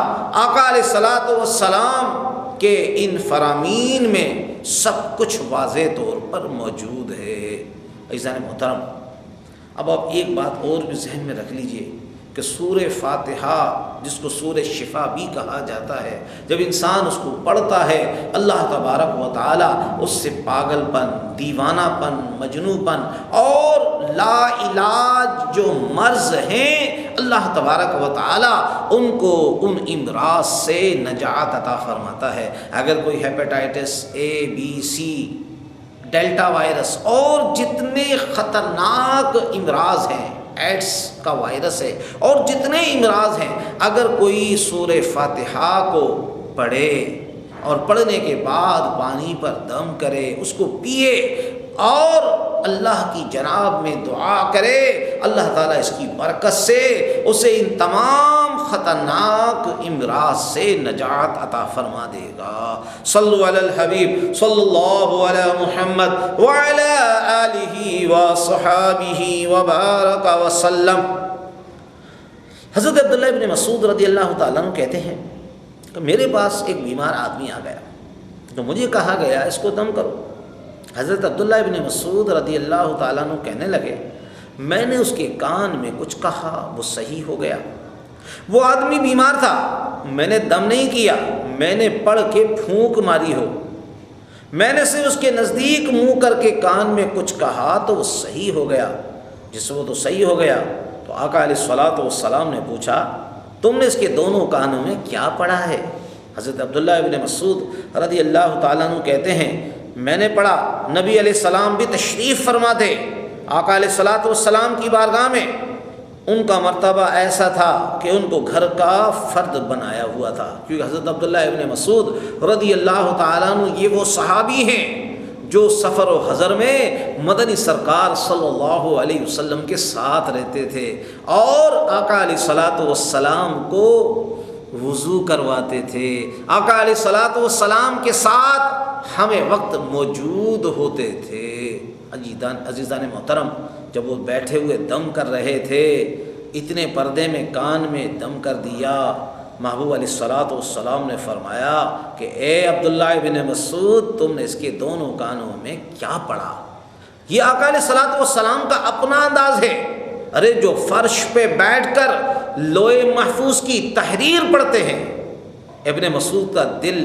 آقا علیہ الصلوۃ والسلام کے ان فرامین میں سب کچھ واضح طور پر موجود ہے۔ عزیزان محترم، اب آپ ایک بات اور بھی ذہن میں رکھ لیجئے کہ سورہ فاتحہ جس کو سورہ شفا بھی کہا جاتا ہے، جب انسان اس کو پڑھتا ہے اللہ تبارک و تعالی اس سے پاگل پن، دیوانہ پن، مجنوں پن اور لا علاج جو مرض ہیں اللہ تبارک و تعالی ان کو ان امراض سے نجات عطا فرماتا ہے۔ اگر کوئی ہیپیٹائٹس اے بی سی، ڈیلٹا وائرس اور جتنے خطرناک امراض ہیں، ایڈس کا وائرس ہے اور جتنے امراض ہیں، اگر کوئی سورہ فاتحہ کو پڑھے اور پڑھنے کے بعد پانی پر دم کرے، اس کو پیے اور اللہ کی جناب میں دعا کرے، اللہ تعالیٰ اس کی برکت سے اسے ان تمام خطرناک امراض سے نجات عطا فرما دے گا۔ صلو علی الحبیب صلی اللہ علی محمد وعلی آلہ وصحابہ وبارک وسلم۔ حضرت عبداللہ ابن مسعود رضی اللہ تعالیٰ عنہ کہتے ہیں کہ میرے پاس ایک بیمار آدمی آ گیا تو مجھے کہا گیا اس کو دم کرو۔ حضرت عبداللہ ابن مسعود رضی اللہ تعالیٰ عنہ کہنے لگے میں نے اس کے کان میں کچھ کہا، وہ صحیح ہو گیا۔ وہ آدمی بیمار تھا، میں نے دم نہیں کیا، میں نے پڑھ کے پھونک ماری ہو، میں نے صرف اس کے نزدیک منہ کر کے کان میں کچھ کہا تو وہ صحیح ہو گیا۔ جس وہ تو صحیح ہو گیا تو آقا علیہ الصلوۃ والسلام نے پوچھا تم نے اس کے دونوں کانوں میں کیا پڑھا ہے؟ حضرت عبداللہ ابن مسعود رضی اللہ تعالیٰ عنہ کہتے ہیں میں نے پڑھا، نبی علیہ السلام بھی تشریف فرما تھے، آقا علیہ الصلوۃ والسلام کی بارگاہ میں ان کا مرتبہ ایسا تھا کہ ان کو گھر کا فرد بنایا ہوا تھا، کیونکہ حضرت عبداللہ ابن مسعود رضی اللہ تعالیٰ عنہ یہ وہ صحابی ہیں جو سفر و حضر میں مدنی سرکار صلی اللہ علیہ وسلم کے ساتھ رہتے تھے اور آقا علیہ الصلوۃ والسلام کو وضو کرواتے تھے، آقا علیہ الصلوۃ والسلام کے ساتھ ہمیں وقت موجود ہوتے تھے۔ عزیزان محترم، جب وہ بیٹھے ہوئے دم کر رہے تھے، اتنے پردے میں کان میں دم کر دیا، محبوب علیہ الصلوۃ والسلام نے فرمایا کہ اے عبداللہ ابن مسعود، تم نے اس کے دونوں کانوں میں کیا پڑھا؟ یہ آقا علیہ الصلوۃ والسلام کا اپنا انداز ہے۔ ارے جو فرش پہ بیٹھ کر لوح محفوظ کی تحریر پڑھتے ہیں، ابن مسعود کا دل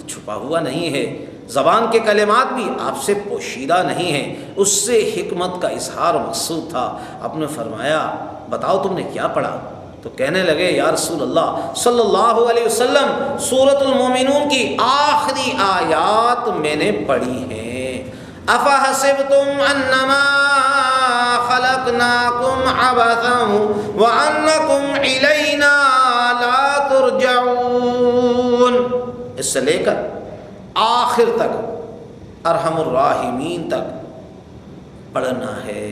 چھپا ہوا نہیں ہے، زبان کے کلمات بھی آپ سے پوشیدہ نہیں ہیں، اس سے حکمت کا اظہار مقصود تھا۔ آپ نے فرمایا بتاؤ تم نے کیا پڑھا؟ تو کہنے لگے یا رسول اللہ صلی اللہ علیہ وسلم، سورۃ المومنون کی آخری آیات میں نے پڑھی ہیں، افحسبتم انما خلقناکم عبثا وانکم الینا لا ترجعون، اس سے لے کر آخر تک ارحم الراحمین تک پڑھنا ہے۔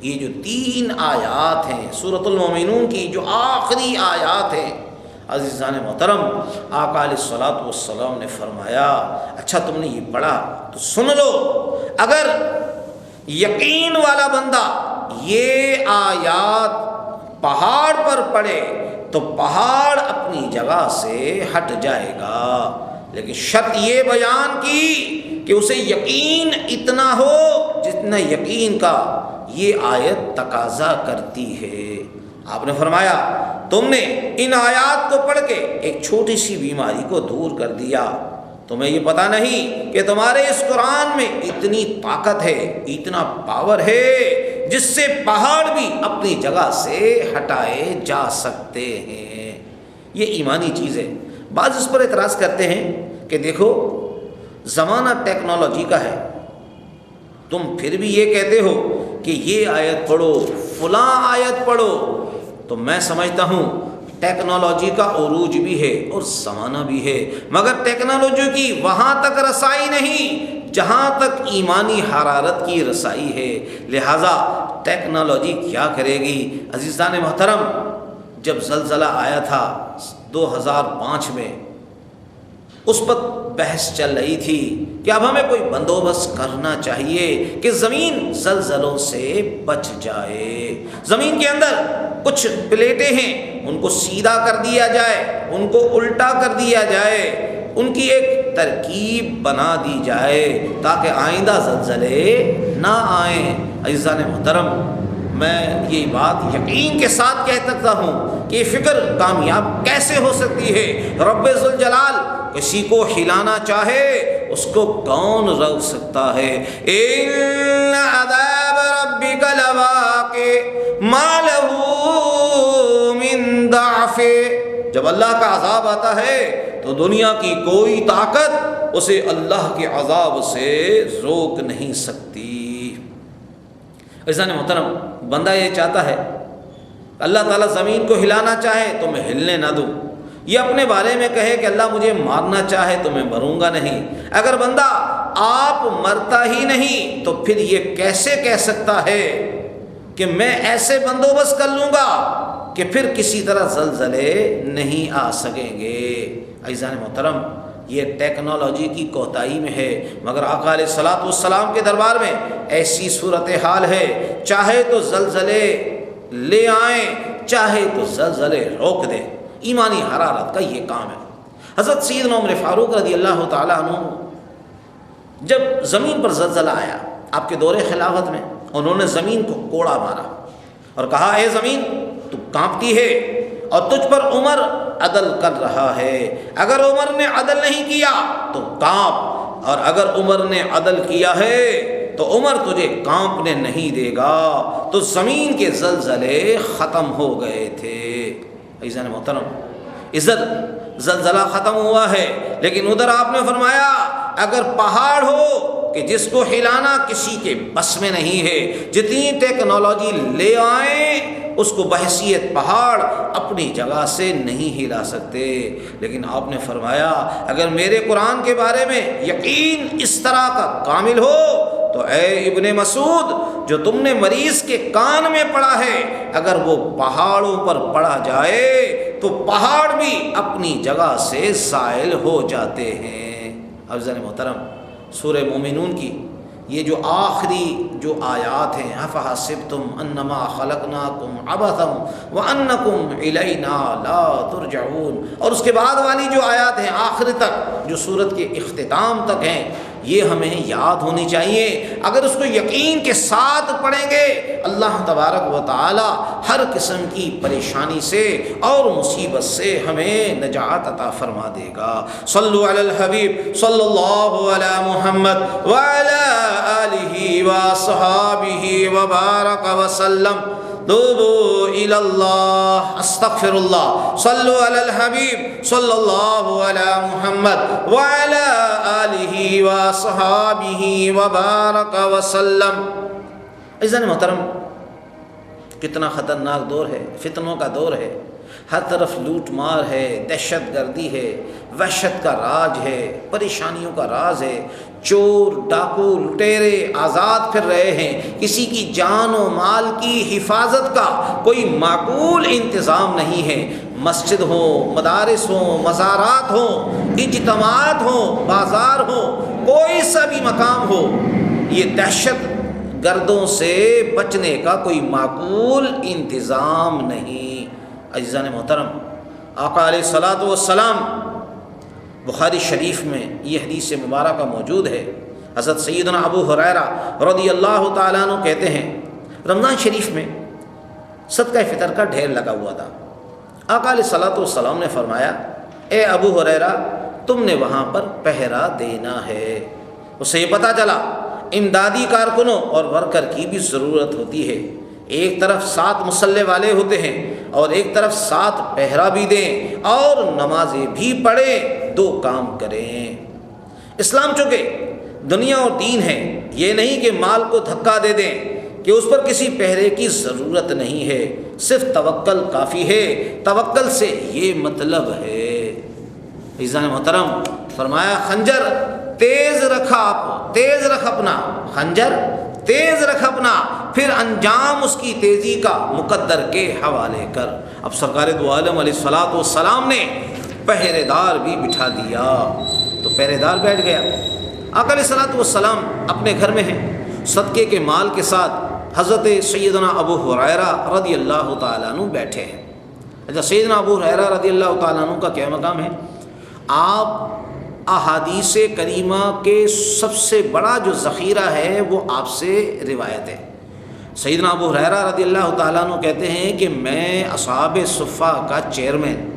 یہ جو 3 آیات ہیں سورۃ المومنون کی، جو آخری آیات ہیں، عزیزان محترم، آقا علیہ الصلوۃ والسلام نے فرمایا اچھا تم نے یہ پڑھا تو سن لو، اگر یقین والا بندہ یہ آیات پہاڑ پر پڑھے تو پہاڑ اپنی جگہ سے ہٹ جائے گا، لیکن شرط یہ بیان کی کہ اسے یقین اتنا ہو جتنا یقین کا یہ آیت تقاضا کرتی ہے۔ آپ نے فرمایا تم نے ان آیات کو پڑھ کے ایک چھوٹی سی بیماری کو دور کر دیا، تمہیں یہ پتہ نہیں کہ تمہارے اس قرآن میں اتنی طاقت ہے، اتنا پاور ہے جس سے پہاڑ بھی اپنی جگہ سے ہٹائے جا سکتے ہیں۔ یہ ایمانی چیز ہے۔ بعض اس پر اعتراض کرتے ہیں کہ دیکھو زمانہ ٹیکنالوجی کا ہے، تم پھر بھی یہ کہتے ہو کہ یہ آیت پڑھو، فلاں آیت پڑھو، تو میں سمجھتا ہوں ٹیکنالوجی کا عروج بھی ہے اور زمانہ بھی ہے، مگر ٹیکنالوجی کی وہاں تک رسائی نہیں جہاں تک ایمانی حرارت کی رسائی ہے، لہٰذا ٹیکنالوجی کیا کرے گی؟ عزیزان محترم، جب زلزلہ آیا تھا 2005 میں، اس وقت بحث چل رہی تھی کہ اب ہمیں کوئی بندوبست کرنا چاہیے کہ زمین زلزلوں سے بچ جائے، زمین کے اندر کچھ پلیٹیں ہیں ان کو سیدھا کر دیا جائے، ان کو الٹا کر دیا جائے، ان کی ایک ترکیب بنا دی جائے تاکہ آئندہ زلزلے نہ آئیں۔ عزیزان محترم، میں یہ بات یقین کے ساتھ کہہ سکتا ہوں کہ یہ فکر کامیاب کیسے ہو سکتی ہے؟ رب ذوالجلال کسی کو ہلانا چاہے اس کو کون روک سکتا ہے؟ ان عذاب ربک لواقع ما له من ضعف، جب اللہ کا عذاب آتا ہے تو دنیا کی کوئی طاقت اسے اللہ کے عذاب سے روک نہیں سکتی۔ عزیزان محترم، بندہ یہ چاہتا ہے اللہ تعالیٰ زمین کو ہلانا چاہے تو میں ہلنے نہ دوں، یہ اپنے بارے میں کہے کہ اللہ مجھے مارنا چاہے تو میں مروں گا نہیں۔ اگر بندہ آپ مرتا ہی نہیں تو پھر یہ کیسے کہہ سکتا ہے کہ میں ایسے بندوبست کر لوں گا کہ پھر کسی طرح زلزلے نہیں آ سکیں گے؟ عزیزان محترم، یہ ٹیکنالوجی کی کوتاہی میں ہے، مگر آقا علیہ الصلوۃ والسلام کے دربار میں ایسی صورتحال ہے، چاہے تو زلزلے لے آئیں، چاہے تو زلزلے روک دیں۔ ایمانی حرارت کا یہ کام ہے۔ حضرت سیدنا عمر فاروق رضی اللہ تعالیٰ عنہ جب زمین پر زلزلہ آیا آپ کے دور خلافت میں، انہوں نے زمین کو کوڑا مارا اور کہا اے زمین تو کانپتی ہے اور تجھ پر عمر عدل کر رہا ہے، اگر عمر نے عدل نہیں کیا تو کانپ، اور اگر عمر نے عدل کیا ہے تو عمر تجھے کانپنے نہیں دے گا۔ تو زمین کے زلزلے ختم ہو گئے تھے۔ عزیزان محترم، ادھر زلزلہ ختم ہوا ہے، لیکن ادھر آپ نے فرمایا اگر پہاڑ ہو کہ جس کو ہلانا کسی کے بس میں نہیں ہے، جتنی ٹیکنالوجی لے آئیں اس کو بحیثیت پہاڑ اپنی جگہ سے نہیں ہلا سکتے۔ لیکن آپ نے فرمایا اگر میرے قرآن کے بارے میں یقین اس طرح کا کامل ہو تو اے ابن مسعود، جو تم نے مریض کے کان میں پڑھا ہے اگر وہ پہاڑوں پر پڑا جائے تو پہاڑ بھی اپنی جگہ سے زائل ہو جاتے ہیں۔ عزیزان محترم، سورہ مومنون کی یہ جو آخری جو آیات ہیں، افحسبتم انما خلقناکم عبثا وانکم الینا لا ترجعون، اور اس کے بعد والی جو آیات ہیں آخر تک جو سورت کے اختتام تک ہیں، یہ ہمیں یاد ہونی چاہیے۔ اگر اس کو یقین کے ساتھ پڑھیں گے اللہ تبارک و تعالی ہر قسم کی پریشانی سے اور مصیبت سے ہمیں نجات عطا فرما دے گا۔ صلو علی الحبیب صلی اللہ علی محمد وعلی آلہ وصحابہ وبارک وسلم۔ توبوا الی اللہ، استغفر اللہ، صلو علی الحبیب صلی اللہ علی محمد وعلی آلہ وصحابہ وبارک وسلم۔ عزیزان محترم، کتنا خطرناک دور ہے، فتنوں کا دور ہے، ہر طرف لوٹ مار ہے، دہشت گردی ہے، وحشت کا راج ہے، پریشانیوں کا راز ہے، چور ڈاکو لٹیرے آزاد پھر رہے ہیں، کسی کی جان و مال کی حفاظت کا کوئی معقول انتظام نہیں ہے۔ مسجد ہو، مدارس ہوں، مزارات ہوں، اجتماعات ہوں، بازار ہوں، کوئی سا بھی مقام ہو، یہ دہشت گردوں سے بچنے کا کوئی معقول انتظام نہیں۔ عزیزان محترم، آقا علیہ الصلاۃ والسلام بخاری شریف میں یہ حدیث مبارکہ موجود ہے۔ حضرت سیدنا ابو ہریرہ رضی اللہ تعالیٰ عنہ کہتے ہیں رمضان شریف میں صدقہ فطر کا ڈھیر لگا ہوا تھا۔ آقا علیہ الصلاۃ والسلام نے فرمایا اے ابو ہریرہ، تم نے وہاں پر پہرا دینا ہے۔ اسے یہ پتہ چلا امدادی کارکنوں اور ورکر کی بھی ضرورت ہوتی ہے، ایک طرف 7 مسلح والے ہوتے ہیں اور ایک طرف 7 پہرا بھی دیں اور نمازیں بھی پڑھیں، 2 کام کریں۔ اسلام چونکہ دنیا اور دین ہے، یہ نہیں کہ مال کو دھکا دے دیں کہ اس پر کسی پہرے کی ضرورت نہیں ہے، صرف توکل کافی ہے۔ توکل سے یہ مطلب ہے۔ عزیزان محترم، فرمایا خنجر تیز رکھا، آپ تیز رکھ اپنا خنجر، تیز رکھ اپنا، پھر انجام اس کی تیزی کا مقدر کے حوالے کر۔ اب سرکار دو عالم علیہ الصلوۃ والسلام نے پہرے دار بھی بٹھا دیا، تو پہرے دار بیٹھ گیا۔ آقا علیہ الصلوۃ والسلام اپنے گھر میں ہیں، صدقے کے مال کے ساتھ حضرت سیدنا ابو ہریرہ رضی اللہ تعالیٰ عنہ بیٹھے ہیں۔ اچھا، سیدنا ابو ہریرہ رضی اللہ تعالیٰ عنہ کا کیا مقام ہے؟ آپ احادیث کریمہ کے سب سے بڑا جو ذخیرہ ہے وہ آپ سے روایت ہے۔ سیدنا ابو ہریرہ رضی اللہ تعالیٰ عنہ کہتے ہیں کہ میں اصحاب صفہ کا چیئرمین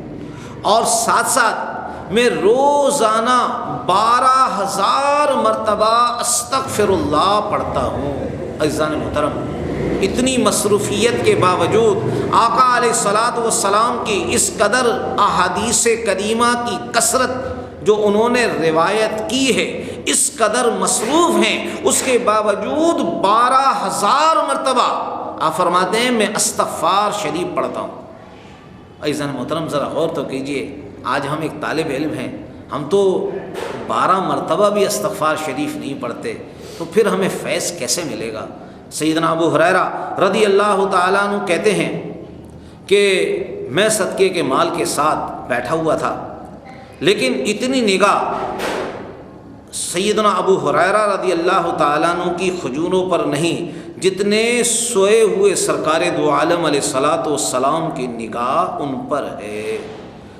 اور ساتھ ساتھ میں روزانہ 12,000 مرتبہ استغفر اللہ پڑھتا ہوں۔ عزیزان محترم، اتنی مصروفیت کے باوجود آقا علیہ الصلوۃ والسلام کی اس قدر احادیث کریمہ کی کثرت جو انہوں نے روایت کی ہے، اس قدر مصروف ہیں، اس کے باوجود 12,000 مرتبہ آپ فرماتے ہیں میں استغفار شریف پڑھتا ہوں۔ عزیزان محترم، ذرا غور تو کیجئے، آج ہم ایک طالب علم ہیں، ہم تو 12 مرتبہ بھی استغفار شریف نہیں پڑھتے، تو پھر ہمیں فیض کیسے ملے گا؟ سیدنا ابو ہریرہ رضی اللہ تعالیٰ عنہ کہتے ہیں کہ میں صدقے کے مال کے ساتھ بیٹھا ہوا تھا، لیکن اتنی نگاہ سیدنا ابو ہریرہ رضی اللہ تعالیٰ عنہ کی کھجوروں پر نہیں جتنے سوئے ہوئے سرکار دو عالم علیہ الصلوۃ والسلام کی نگاہ ان پر ہے،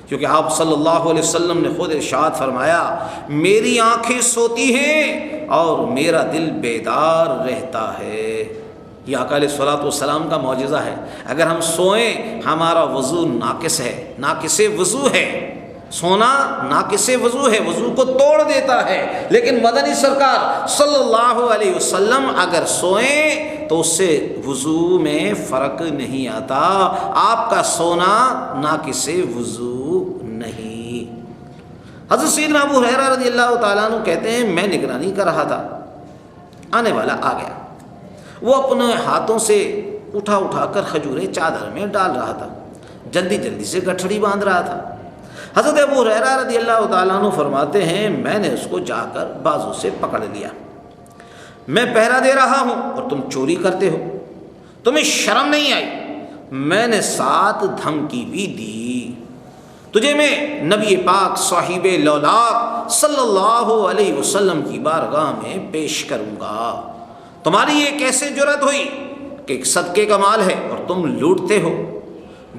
کیونکہ آپ صلی اللہ علیہ وسلم نے خود ارشاد فرمایا میری آنکھیں سوتی ہیں اور میرا دل بیدار رہتا ہے۔ یہ آقا علیہ الصلوۃ والسلام کا معجزہ ہے۔ اگر ہم سوئیں ہمارا وضو ناقص ہے، ناقص وضو ہے، سونا ناقص وضو ہے، وضو کو توڑ دیتا ہے، لیکن مدنی سرکار صلی اللہ علیہ وسلم اگر سوئیں تو اس سے وضو میں فرق نہیں آتا، آپ کا سونا ناقص وضو نہیں۔ حضرت سیدنا ابو ہریرہ رضی اللہ تعالیٰ عنہ کہتے ہیں میں نگرانی کر رہا تھا، آنے والا آ گیا۔ وہ اپنے ہاتھوں سے اٹھا اٹھا کر کھجوریں چادر میں ڈال رہا تھا، جلدی جلدی سے گٹھڑی باندھ رہا تھا۔ حضرت ابو ہریرہ رضی اللہ تعالیٰ عنہ فرماتے ہیں میں نے اس کو جا کر بازو سے پکڑ لیا، میں پہرا دے رہا ہوں اور تم چوری کرتے ہو، تمہیں شرم نہیں آئی؟ میں نے ساتھ دھمکی بھی دی، تجھے میں نبی پاک صاحب لولاک صلی اللہ علیہ وسلم کی بارگاہ میں پیش کروں گا، تمہاری یہ کیسے جرأت ہوئی کہ ایک صدقے کا مال ہے اور تم لوٹتے ہو؟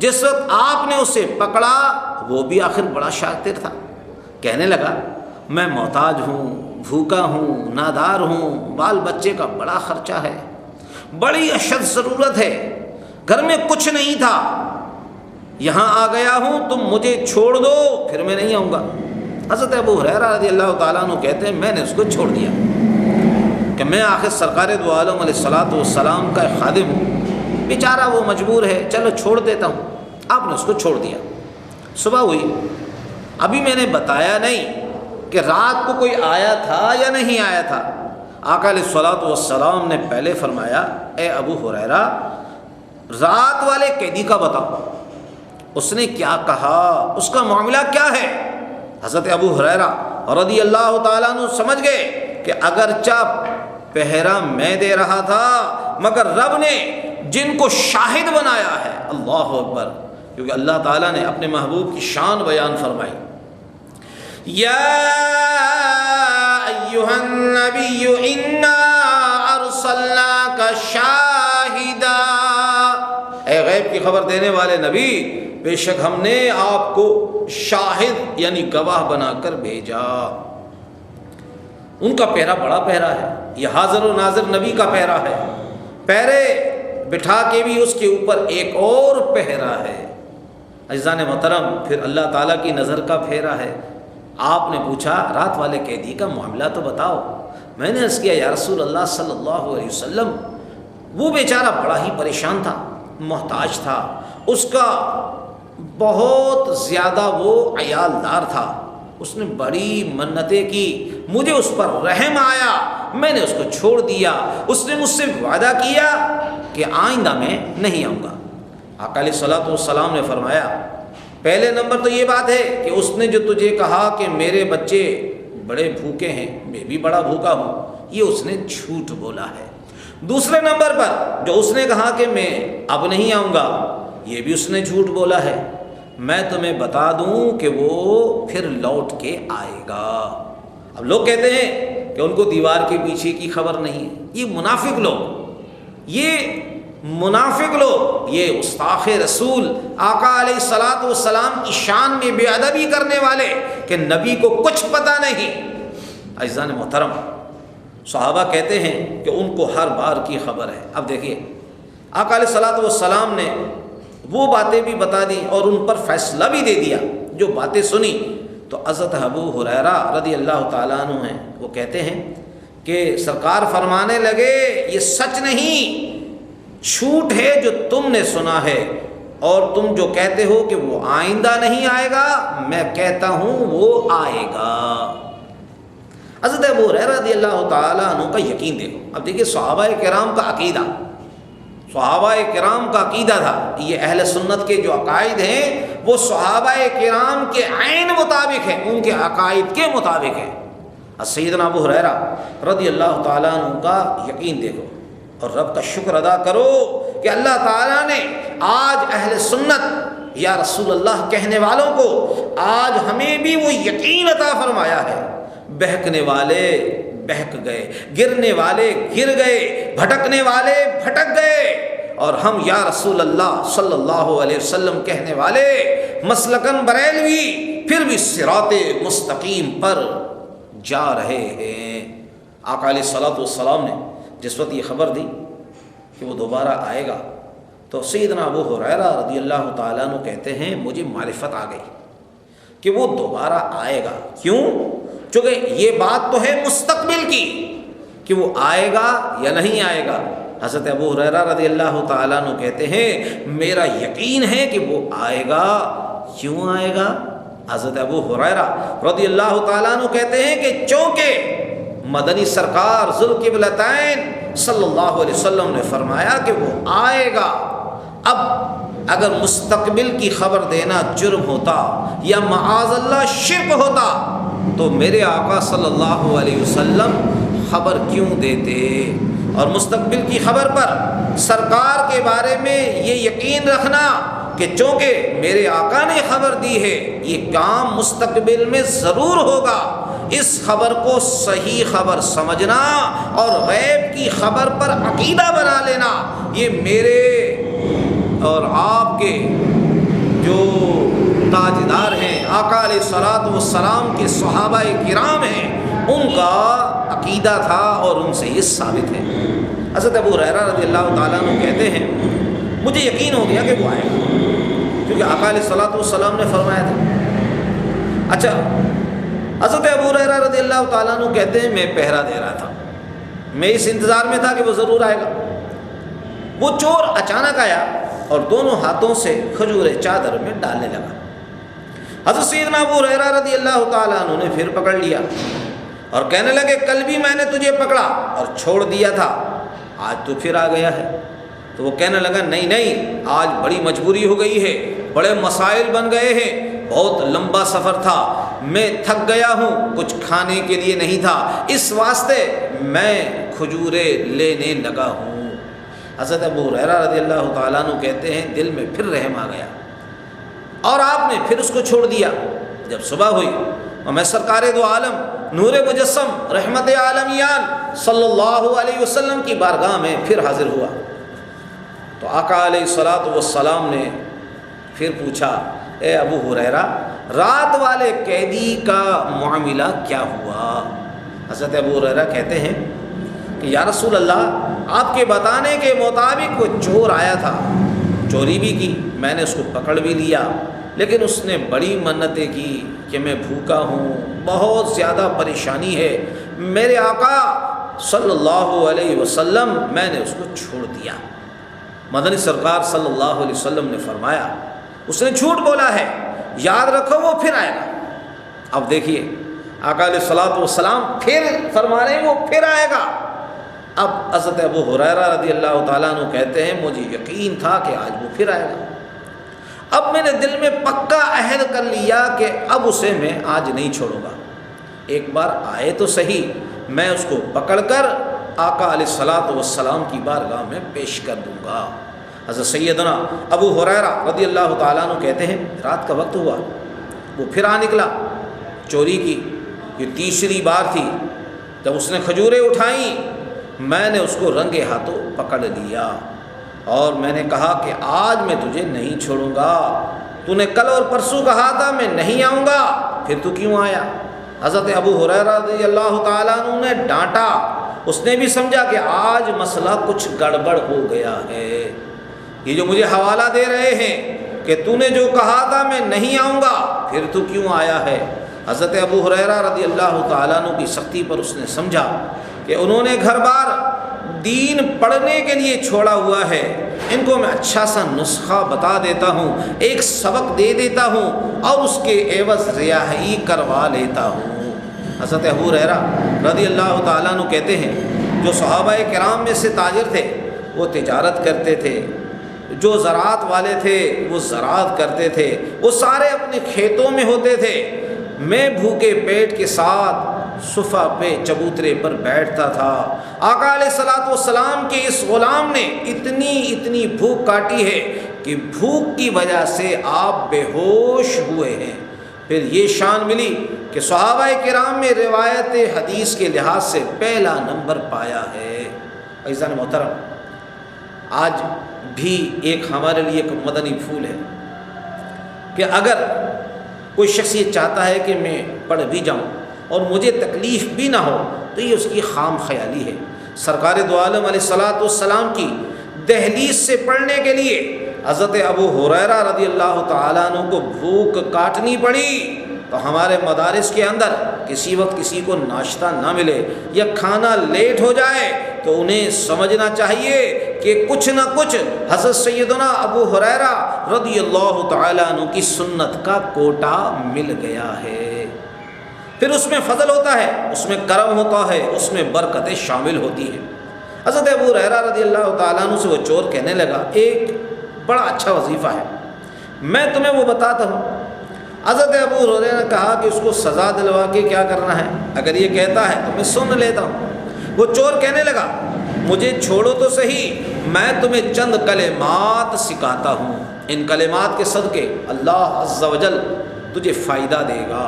جس وقت آپ نے اسے پکڑا وہ بھی آخر بڑا شاطر تھا، کہنے لگا میں محتاج ہوں، بھوکا ہوں، نادار ہوں، بال بچے کا بڑا خرچہ ہے، بڑی اشد ضرورت ہے، گھر میں کچھ نہیں تھا، یہاں آ گیا ہوں، تم مجھے چھوڑ دو پھر میں نہیں آؤں گا۔ حضرت ابو ہریرہ رضی اللہ تعالیٰ عنہ کہتے ہیں میں نے اس کو چھوڑ دیا کہ میں آخر سرکار دو عالم علیہ الصلوۃ والسلام کا ایک خادم ہوں، بیچارہ وہ مجبور ہے، چلو چھوڑ دیتا ہوں۔ آپ نے اس کو چھوڑ دیا۔ صبح ہوئی، ابھی میں نے بتایا نہیں کہ رات کو کوئی آیا تھا یا نہیں آیا تھا۔ آقا علیہ الصلوۃ والسلام نے پہلے فرمایا اے ابو ہریرہ رات والے قیدی کا بتاؤ، اس نے کیا کہا، اس کا معاملہ کیا ہے؟ حضرت ابو ہریرہ رضی اللہ تعالیٰ عنہ سمجھ گئے کہ اگرچہ پہرا میں دے رہا تھا مگر رب نے جن کو شاہد بنایا ہے، اللہ اکبر، کیونکہ اللہ تعالیٰ نے اپنے محبوب کی شان بیان فرمائی، یا ایھا النبی انا ارسلناک شاہدا، اے غیب کی خبر دینے والے نبی، بے شک ہم نے آپ کو شاہد یعنی گواہ بنا کر بھیجا۔ ان کا پہرا بڑا پہرا ہے، یہ حاضر و ناظر نبی کا پہرا ہے، پہرے بٹھا کے بھی اس کے اوپر ایک اور پہرا ہے۔ عزیزان محترم، پھر اللہ تعالیٰ کی نظر کا پھیرا ہے۔ آپ نے پوچھا رات والے قیدی کا معاملہ تو بتاؤ۔ میں نے عرض کیا یا رسول اللہ صلی اللہ علیہ وسلم، وہ بیچارہ بڑا ہی پریشان تھا، محتاج تھا، اس کا بہت زیادہ وہ عیالدار تھا، اس نے بڑی منتیں کی، مجھے اس پر رحم آیا، میں نے اس کو چھوڑ دیا، اس نے مجھ سے وعدہ کیا کہ آئندہ میں نہیں آؤں گا۔ آقا علیہ الصلوۃ والسلام نے فرمایا پہلے نمبر تو یہ بات ہے کہ اس نے جو تجھے کہا کہ میرے بچے بڑے بھوکے ہیں، میں بھی بڑا بھوکا ہوں، یہ اس نے جھوٹ بولا ہے۔ دوسرے نمبر پر جو اس نے کہا کہ میں اب نہیں آؤں گا، یہ بھی اس نے جھوٹ بولا ہے۔ میں تمہیں بتا دوں کہ وہ پھر لوٹ کے آئے گا۔ اب لوگ کہتے ہیں کہ ان کو دیوار کے پیچھے کی خبر نہیں ہے، یہ منافق لوگ، یہ گستاخ رسول، آقا علیہ الصلوۃ والسلام کی شان میں بے ادبی کرنے والے کہ نبی کو کچھ پتہ نہیں۔ عزیزان محترم، صحابہ کہتے ہیں کہ ان کو ہر بار کی خبر ہے۔ اب دیکھیے آقا علیہ الصلوۃ والسلام نے وہ باتیں بھی بتا دی اور ان پر فیصلہ بھی دے دیا، جو باتیں سنی تو حضرت ابو ہریرہ رضی اللہ تعالیٰ عنہ ہیں، وہ کہتے ہیں کہ سرکار فرمانے لگے یہ سچ نہیں، جھوٹ ہے جو تم نے سنا ہے، اور تم جو کہتے ہو کہ وہ آئندہ نہیں آئے گا، میں کہتا ہوں وہ آئے گا۔ حضرت ابو ہریرہ رضی اللہ تعالیٰ عنہ کا یقین دیکھو۔ اب دیکھیے صحابہ کرام کا عقیدہ، صحابہ کرام کا عقیدہ تھا، یہ اہل سنت کے جو عقائد ہیں وہ صحابہ کرام کے عین مطابق ہیں، ان کے عقائد کے مطابق ہیں۔ سیدنا ابو ہریرہ رضی اللہ تعالیٰ عنہ کا یقین دیکھو اور رب کا شکر ادا کرو کہ اللہ تعالیٰ نے آج اہل سنت یا رسول اللہ کہنے والوں کو آج ہمیں بھی وہ یقین عطا فرمایا ہے۔ بہکنے والے بہک گئے، گرنے والے گر گئے، بھٹکنے والے بھٹک گئے، اور ہم یا رسول اللہ صلی اللہ علیہ وسلم کہنے والے مسلکن بریلوی پھر بھی صراط مستقیم پر جا رہے ہیں۔ آقا علیہ الصلوۃ والسلام نے جس وقت یہ خبر دی کہ وہ دوبارہ آئے گا تو سیدنا ابو ہریرہ رضی اللہ تعالیٰ عنہ کہتے ہیں مجھے معرفت آ گئی کہ وہ دوبارہ آئے گا۔ کیوں؟ چونکہ یہ بات تو ہے مستقبل کی کہ وہ آئے گا یا نہیں آئے گا۔ حضرت ابو ہریرہ رضی اللہ تعالیٰ عنہ کہتے ہیں میرا یقین ہے کہ وہ آئے گا۔ کیوں آئے گا؟ حضرت ابو ہریرہ رضی اللہ تعالیٰ عنہ کہتے ہیں کہ چونکہ مدنی سرکار ذوالقبلتین صلی اللہ علیہ وسلم نے فرمایا کہ وہ آئے گا۔ اب اگر مستقبل کی خبر دینا جرم ہوتا یا معاذ اللہ شرک ہوتا تو میرے آقا صلی اللہ علیہ وسلم خبر کیوں دیتے؟ اور مستقبل کی خبر پر سرکار کے بارے میں یہ یقین رکھنا کہ چونکہ میرے آقا نے خبر دی ہے یہ کام مستقبل میں ضرور ہوگا، اس خبر کو صحیح خبر سمجھنا اور غیب کی خبر پر عقیدہ بنا لینا، یہ میرے اور آپ کے جو تاجدار ہیں آقا علیہ الصلوۃ والسلام کے صحابہ کرام ہیں ان کا عقیدہ تھا اور ان سے یہ ثابت ہے۔ حضرت ابو ہریرہ رضی اللہ تعالیٰ عنہ کہتے ہیں مجھے یقین ہو گیا کہ وہ آئے گا، کیونکہ آقا علیہ الصلوۃ والسلام نے فرمایا تھا۔ اچھا، حضرت ابو ہریرہ رضی اللہ تعالیٰ عنہ کہتے ہیں میں پہرا دے رہا تھا، میں اس انتظار میں تھا کہ وہ ضرور آئے گا۔ وہ چور اچانک آیا اور دونوں ہاتھوں سے کھجور چادر میں ڈالنے لگا۔ حضرت سیدنا ابو ہریرہ رضی اللہ تعالیٰ عنہ نے پھر پکڑ لیا اور کہنے لگے کل بھی میں نے تجھے پکڑا اور چھوڑ دیا تھا، آج تو پھر آ گیا ہے۔ تو وہ کہنے لگا نہیں نہیں، آج بڑی مجبوری ہو گئی ہے، بڑے مسائل بن گئے ہیں، بہت لمبا سفر تھا، میں تھک گیا ہوں، کچھ کھانے کے لیے نہیں تھا، اس واسطے میں کھجوریں لینے لگا ہوں۔ حضرت ابو ہریرہ رضی اللہ تعالیٰ عنہ کہتے ہیں دل میں پھر رحم آ گیا اور آپ نے پھر اس کو چھوڑ دیا۔ جب صبح ہوئی اور میں سرکار دو عالم نور مجسم رحمت عالمیان صلی اللہ علیہ وسلم کی بارگاہ میں پھر حاضر ہوا تو آقا علیہ الصلوۃ والسلام نے پھر پوچھا اے ابو ہریرہ رات والے قیدی کا معاملہ کیا ہوا؟ حضرت ابو ہریرہ کہتے ہیں کہ یا رسول اللہ آپ کے بتانے کے مطابق وہ چور آیا تھا، چوری بھی کی، میں نے اس کو پکڑ بھی لیا، لیکن اس نے بڑی منتیں کی کہ میں بھوکا ہوں، بہت زیادہ پریشانی ہے، میرے آقا صلی اللہ علیہ وسلم میں نے اس کو چھوڑ دیا۔ مدنی سرکار صلی اللہ علیہ وسلم نے فرمایا اس نے جھوٹ بولا ہے، یاد رکھو وہ پھر آئے گا۔ اب دیکھیے آقا علیہ الصلوۃ والسلام پھر فرما رہے ہیں وہ پھر آئے گا۔ اب حضرت ابو ہریرہ رضی اللہ تعالیٰ عنہ کہتے ہیں مجھے یقین تھا کہ آج وہ پھر آئے گا، اب میں نے دل میں پکا عہد کر لیا کہ اب اسے میں آج نہیں چھوڑوں گا، ایک بار آئے تو صحیح، میں اس کو پکڑ کر آقا علیہ الصلوۃ والسلام کی بارگاہ میں پیش کر دوں گا۔ حضرت سیدنا ابو ہریرہ رضی اللہ تعالیٰ عنہ کہتے ہیں رات کا وقت ہوا، وہ پھر آ نکلا، چوری کی، یہ تیسری بار تھی۔ جب اس نے کھجوریں اٹھائیں میں نے اس کو رنگے ہاتھوں پکڑ لیا اور میں نے کہا کہ آج میں تجھے نہیں چھوڑوں گا، تو نے کل اور پرسوں کہا تھا میں نہیں آؤں گا، پھر تو کیوں آیا؟ حضرت ابو ہریرہ رضی اللہ تعالیٰ عنہ نے ڈانٹا، اس نے بھی سمجھا کہ آج مسئلہ کچھ گڑبڑ ہو گیا ہے، یہ جو مجھے حوالہ دے رہے ہیں کہ تو نے جو کہا تھا میں نہیں آؤں گا پھر تو کیوں آیا ہے۔ حضرت ابو ہریرہ رضی اللہ تعالیٰ عنہ کی سختی پر اس نے سمجھا کہ انہوں نے گھر بار دین پڑھنے کے لیے چھوڑا ہوا ہے، ان کو میں اچھا سا نسخہ بتا دیتا ہوں، ایک سبق دے دیتا ہوں اور اس کے عوض رہائی کروا لیتا ہوں۔ حضرت ابو ہریرہ رضی اللہ تعالیٰ عنہ کہتے ہیں جو صحابہ کرام میں سے تاجر تھے وہ تجارت کرتے تھے، جو زراعت والے تھے وہ زراعت کرتے تھے، وہ سارے اپنے کھیتوں میں ہوتے تھے، میں بھوکے پیٹ کے ساتھ صفہ پہ چبوترے پر بیٹھتا تھا۔ آقا علیہ الصلوۃ والسلام کے اس غلام نے اتنی بھوک کاٹی ہے کہ بھوک کی وجہ سے آپ بے ہوش ہوئے ہیں۔ پھر یہ شان ملی کہ صحابہ کرام میں روایت حدیث کے لحاظ سے پہلا نمبر پایا ہے۔ عزیزان محترم، آج بھی ایک ہمارے لیے ایک مدنی پھول ہے کہ اگر کوئی شخص یہ چاہتا ہے کہ میں پڑھ بھی جاؤں اور مجھے تکلیف بھی نہ ہو تو یہ اس کی خام خیالی ہے۔ سرکار دو عالم علیہ الصلوۃ والسلام کی دہلیز سے پڑھنے کے لیے حضرت ابو ہریرہ رضی اللہ تعالیٰ عنہ کو بھوک کاٹنی پڑی تو ہمارے مدارس کے اندر کسی وقت کسی کو ناشتہ نہ ملے یا کھانا لیٹ ہو جائے تو انہیں سمجھنا چاہیے کہ کچھ نہ کچھ حضرت سیدنا ابو ہریرہ رضی اللہ تعالیٰ عنہ کی سنت کا کوٹا مل گیا ہے۔ پھر اس میں فضل ہوتا ہے، اس میں کرم ہوتا ہے، اس میں برکتیں شامل ہوتی ہیں۔ حضرت ابو ہریرہ رضی اللہ تعالیٰ عنہ سے وہ چور کہنے لگا، ایک بڑا اچھا وظیفہ ہے، میں تمہیں وہ بتاتا ہوں۔ حضرت ابو ہریرہ نے کہا کہ اس کو سزا دلوا کے کیا کرنا ہے؟ اگر یہ کہتا ہے تو میں سن لیتا ہوں۔ وہ چور کہنے لگا، مجھے چھوڑو تو صحیح، میں تمہیں چند کلمات سکھاتا ہوں، ان کلمات کے صدقے اللہ عز و جل تجھے فائدہ دے گا۔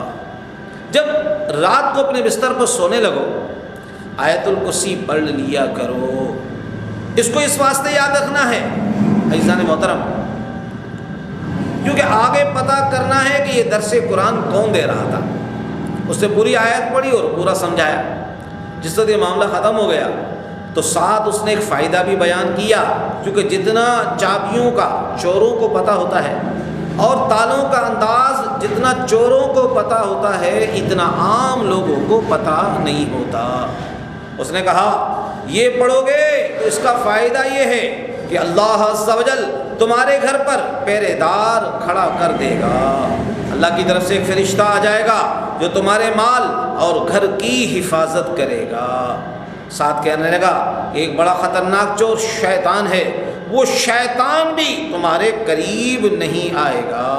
جب رات کو اپنے بستر پر سونے لگو، آیت الکرسی پڑھ لیا کرو۔ اس کو اس واسطے یاد رکھنا ہے عزیزان محترم، کیونکہ آگے پتہ کرنا ہے کہ یہ درس قرآن کون دے رہا تھا۔ اس نے پوری آیت پڑھی اور پورا سمجھایا۔ جس وقت یہ معاملہ ختم ہو گیا تو ساتھ اس نے ایک فائدہ بھی بیان کیا، کیونکہ جتنا چابیوں کا چوروں کو پتہ ہوتا ہے اور تالوں کا انداز جتنا چوروں کو پتہ ہوتا ہے، اتنا عام لوگوں کو پتہ نہیں ہوتا۔ اس نے کہا یہ پڑھو گے تو اس کا فائدہ یہ ہے کہ اللہ عز و جل تمہارے گھر پر پہرے دار کھڑا کر دے گا، اللہ کی طرف سے ایک فرشتہ آ جائے گا جو تمہارے مال اور گھر کی حفاظت کرے گا۔ ساتھ کہنے لگا ایک بڑا خطرناک چور شیطان ہے، وہ شیطان بھی تمہارے قریب نہیں آئے گا۔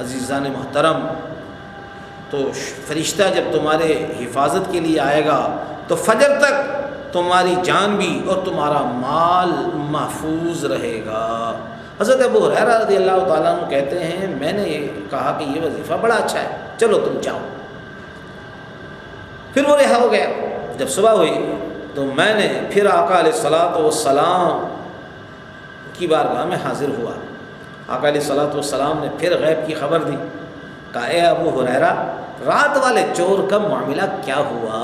عزیزان محترم، تو فرشتہ جب تمہارے حفاظت کے لیے آئے گا تو فجر تک تمہاری جان بھی اور تمہارا مال محفوظ رہے گا۔ حضرت ابو ہریرہ رضی اللہ تعالیٰ عنہ کہتے ہیں میں نے یہ کہا کہ یہ وظیفہ بڑا اچھا ہے، چلو تم جاؤ۔ پھر وہ رہا ہو گیا۔ جب صبح ہوئی تو میں نے پھر آقا علیہ الصلوۃ والسلام کی بارگاہ میں حاضر ہوا۔ آقا علیہ الصلوۃ والسلام نے پھر غیب کی خبر دی، کہا اے ابو ہریرہ رات والے چور کا معاملہ کیا ہوا؟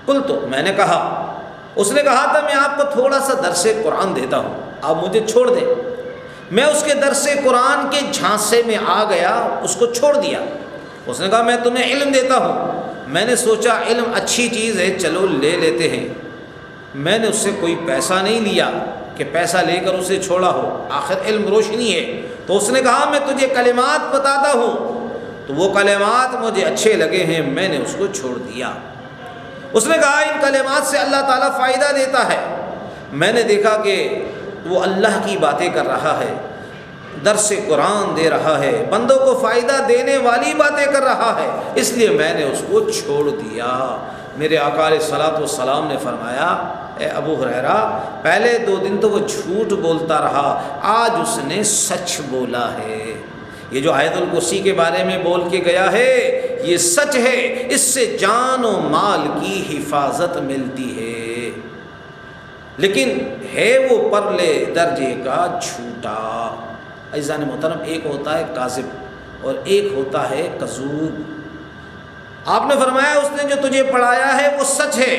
قلت، میں نے کہا، اس نے کہا تھا میں آپ کو تھوڑا سا درس قرآن دیتا ہوں، آپ مجھے چھوڑ دیں۔ میں اس کے درس قرآن کے جھانسے میں آ گیا، اس کو چھوڑ دیا۔ اس نے کہا میں تمہیں علم دیتا ہوں۔ میں نے سوچا علم اچھی چیز ہے، چلو لے لیتے ہیں۔ میں نے اس سے کوئی پیسہ نہیں لیا کہ پیسہ لے کر اسے چھوڑا ہو، آخر علم روشنی ہے۔ تو اس نے کہا میں تجھے کلمات بتاتا ہوں، تو وہ کلمات مجھے اچھے لگے ہیں، میں نے اس کو چھوڑ دیا۔ اس نے کہا ان کلمات سے اللہ تعالیٰ فائدہ دیتا ہے۔ میں نے دیکھا کہ وہ اللہ کی باتیں کر رہا ہے، درس قرآن دے رہا ہے، بندوں کو فائدہ دینے والی باتیں کر رہا ہے، اس لیے میں نے اس کو چھوڑ دیا۔ میرے آقا علیہ الصلوۃ والسلام نے فرمایا اے ابو ہریرہ پہلے 2 دن تو وہ جھوٹ بولتا رہا، آج اس نے سچ بولا ہے۔ یہ جو آیت الکرسی کے بارے میں بول کے گیا ہے یہ سچ ہے، اس سے جان و مال کی حفاظت ملتی ہے، لیکن ہے وہ پرلے درجے کا جھوٹا۔ عزیزان محترم، ایک ہوتا ہے کاذب اور ایک ہوتا ہے کذوب۔ آپ نے فرمایا اس نے جو تجھے پڑھایا ہے وہ سچ ہے،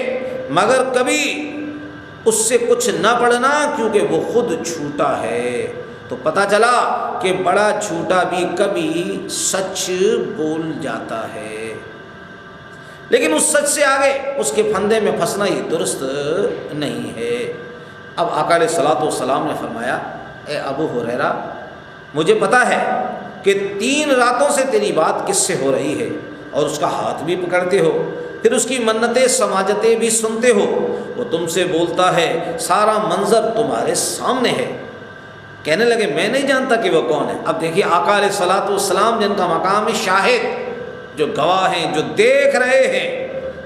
مگر کبھی اس سے کچھ نہ پڑھنا کیونکہ وہ خود جھوٹا ہے۔ تو پتہ چلا کہ بڑا جھوٹا بھی کبھی سچ بول جاتا ہے، لیکن اس سچ سے آگے اس کے پھندے میں پھنسنا ہی درست نہیں ہے۔ اب آقا علیہ الصلوۃ والسلام نے فرمایا اے ابو ہریرہ مجھے پتہ ہے کہ 3 راتوں سے تیری بات کس سے ہو رہی ہے اور اس کا ہاتھ بھی پکڑتے ہو، پھر اس کی منتیں سماجتیں بھی سنتے ہو، وہ تم سے بولتا ہے، سارا منظر تمہارے سامنے ہے۔ کہنے لگے میں نہیں جانتا کہ وہ کون ہے۔ اب دیکھیے آقا علیہ الصلوۃ والسلام جن کا مقام شاہد، جو گواہ ہیں، جو دیکھ رہے ہیں،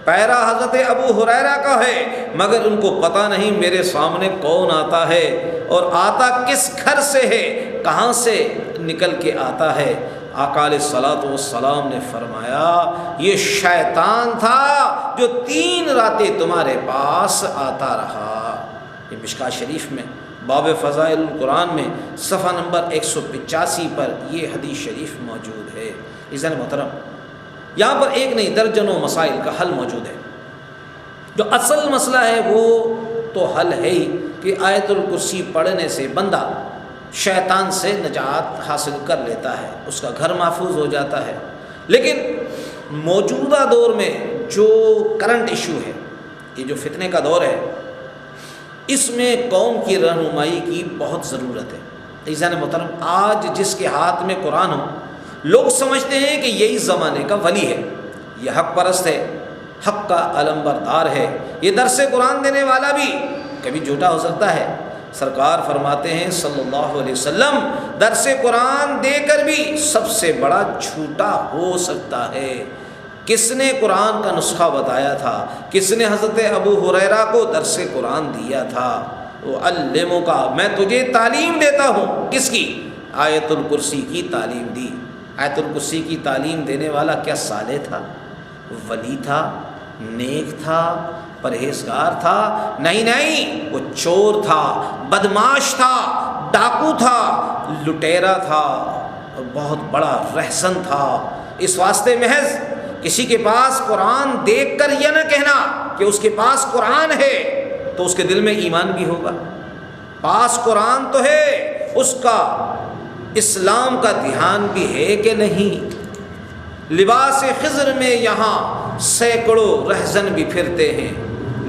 پیرا حضرت ابو ہریرہ کا ہے، مگر ان کو پتہ نہیں میرے سامنے کون آتا ہے اور آتا کس گھر سے ہے، کہاں سے نکل کے آتا ہے۔ آقا علیہ الصلوۃ والسلام نے فرمایا یہ شیطان تھا جو 3 راتیں تمہارے پاس آتا رہا۔ یہ مشکاۃ شریف میں باب فضائل القرآن میں صفحہ نمبر 185 پر یہ حدیث شریف موجود ہے۔ عزیزان محترم، یہاں پر ایک نہیں درجنوں مسائل کا حل موجود ہے۔ جو اصل مسئلہ ہے وہ تو حل ہے ہی کہ آیت الکرسی پڑھنے سے بندہ شیطان سے نجات حاصل کر لیتا ہے، اس کا گھر محفوظ ہو جاتا ہے۔ لیکن موجودہ دور میں جو کرنٹ ایشو ہے، یہ جو فتنے کا دور ہے، اس میں قوم کی رہنمائی کی بہت ضرورت ہے۔ عزیزان محترم، آج جس کے ہاتھ میں قرآن ہو، لوگ سمجھتے ہیں کہ یہی زمانے کا ولی ہے، یہ حق پرست ہے، حق کا علمبردار ہے۔ یہ درس قرآن دینے والا بھی کبھی جھوٹا ہو سکتا ہے۔ سرکار فرماتے ہیں صلی اللہ علیہ وسلم، درس قرآن دے کر بھی سب سے بڑا جھوٹا ہو سکتا ہے۔ کس نے قرآن کا نسخہ بتایا تھا؟ کس نے حضرت ابو ہریرہ کو درس قرآن دیا تھا؟ وَعَلِّمُكَ، میں تجھے تعلیم دیتا ہوں۔ کس کی؟ آیت الکرسی کی تعلیم دی۔ آیت الکرسی کی تعلیم دینے والا کیا صالح تھا، ولی تھا، نیک تھا، پرہیزگار تھا؟ نہیں، وہ چور تھا، بدماش تھا، ڈاکو تھا، لٹیرا تھا، اور بہت بڑا رہزن تھا۔ اس واسطے محض کسی کے پاس قرآن دیکھ کر یہ نہ کہنا کہ اس کے پاس قرآن ہے تو اس کے دل میں ایمان بھی ہوگا۔ پاس قرآن تو ہے، اس کا اسلام کا دھیان بھی ہے کہ نہیں؟ لباس خضر میں یہاں سینکڑوں رہزن بھی پھرتے ہیں،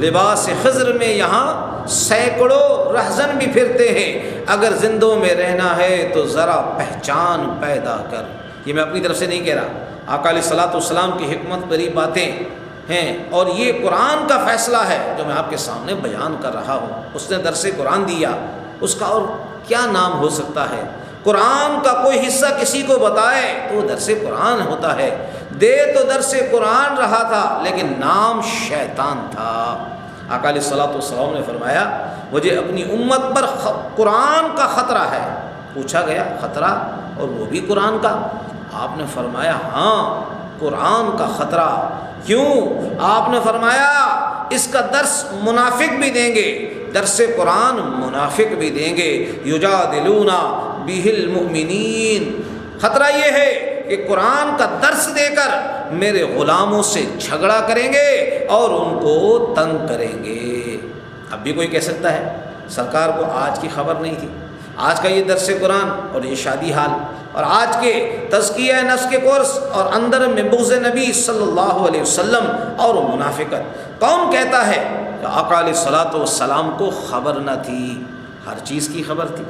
لباس خضر میں یہاں سینکڑوں رہزن بھی پھرتے ہیں۔ اگر زندوں میں رہنا ہے تو ذرا پہچان پیدا کر۔ یہ میں اپنی طرف سے نہیں کہہ رہا، آقا علیہ الصلوۃ والسلام کی حکمت بھری باتیں ہیں، اور یہ قرآن کا فیصلہ ہے جو میں آپ کے سامنے بیان کر رہا ہوں۔ اس نے درس قرآن دیا، اس کا اور کیا نام ہو سکتا ہے؟ قرآن کا کوئی حصہ کسی کو بتائے تو وہ درس قرآن ہوتا ہے۔ دے تو درس قرآن رہا تھا لیکن نام شیطان تھا۔ آقا علیہ الصلوۃ والسلام نے فرمایا، مجھے اپنی امت پر قرآن کا خطرہ ہے۔ پوچھا گیا خطرہ، اور وہ بھی قرآن کا؟ آپ نے فرمایا ہاں، قرآن کا خطرہ۔ کیوں؟ آپ نے فرمایا اس کا درس منافق بھی دیں گے، درس قرآن منافق بھی دیں گے۔ یجادلون بہ المؤمنین، خطرہ یہ ہے کہ قرآن کا درس دے کر میرے غلاموں سے جھگڑا کریں گے اور ان کو تنگ کریں گے۔ اب بھی کوئی کہہ سکتا ہے سرکار کو آج کی خبر نہیں تھی، آج کا یہ درس قرآن اور یہ شادی حال اور آج کے تزکیہ نفس کے کورس اور اندر میں بغض نبی صلی اللہ علیہ وسلم اور منافقت، کون کہتا ہے کہ آقا علیہ الصلوۃ والسلام کو خبر نہ تھی؟ ہر چیز کی خبر تھی،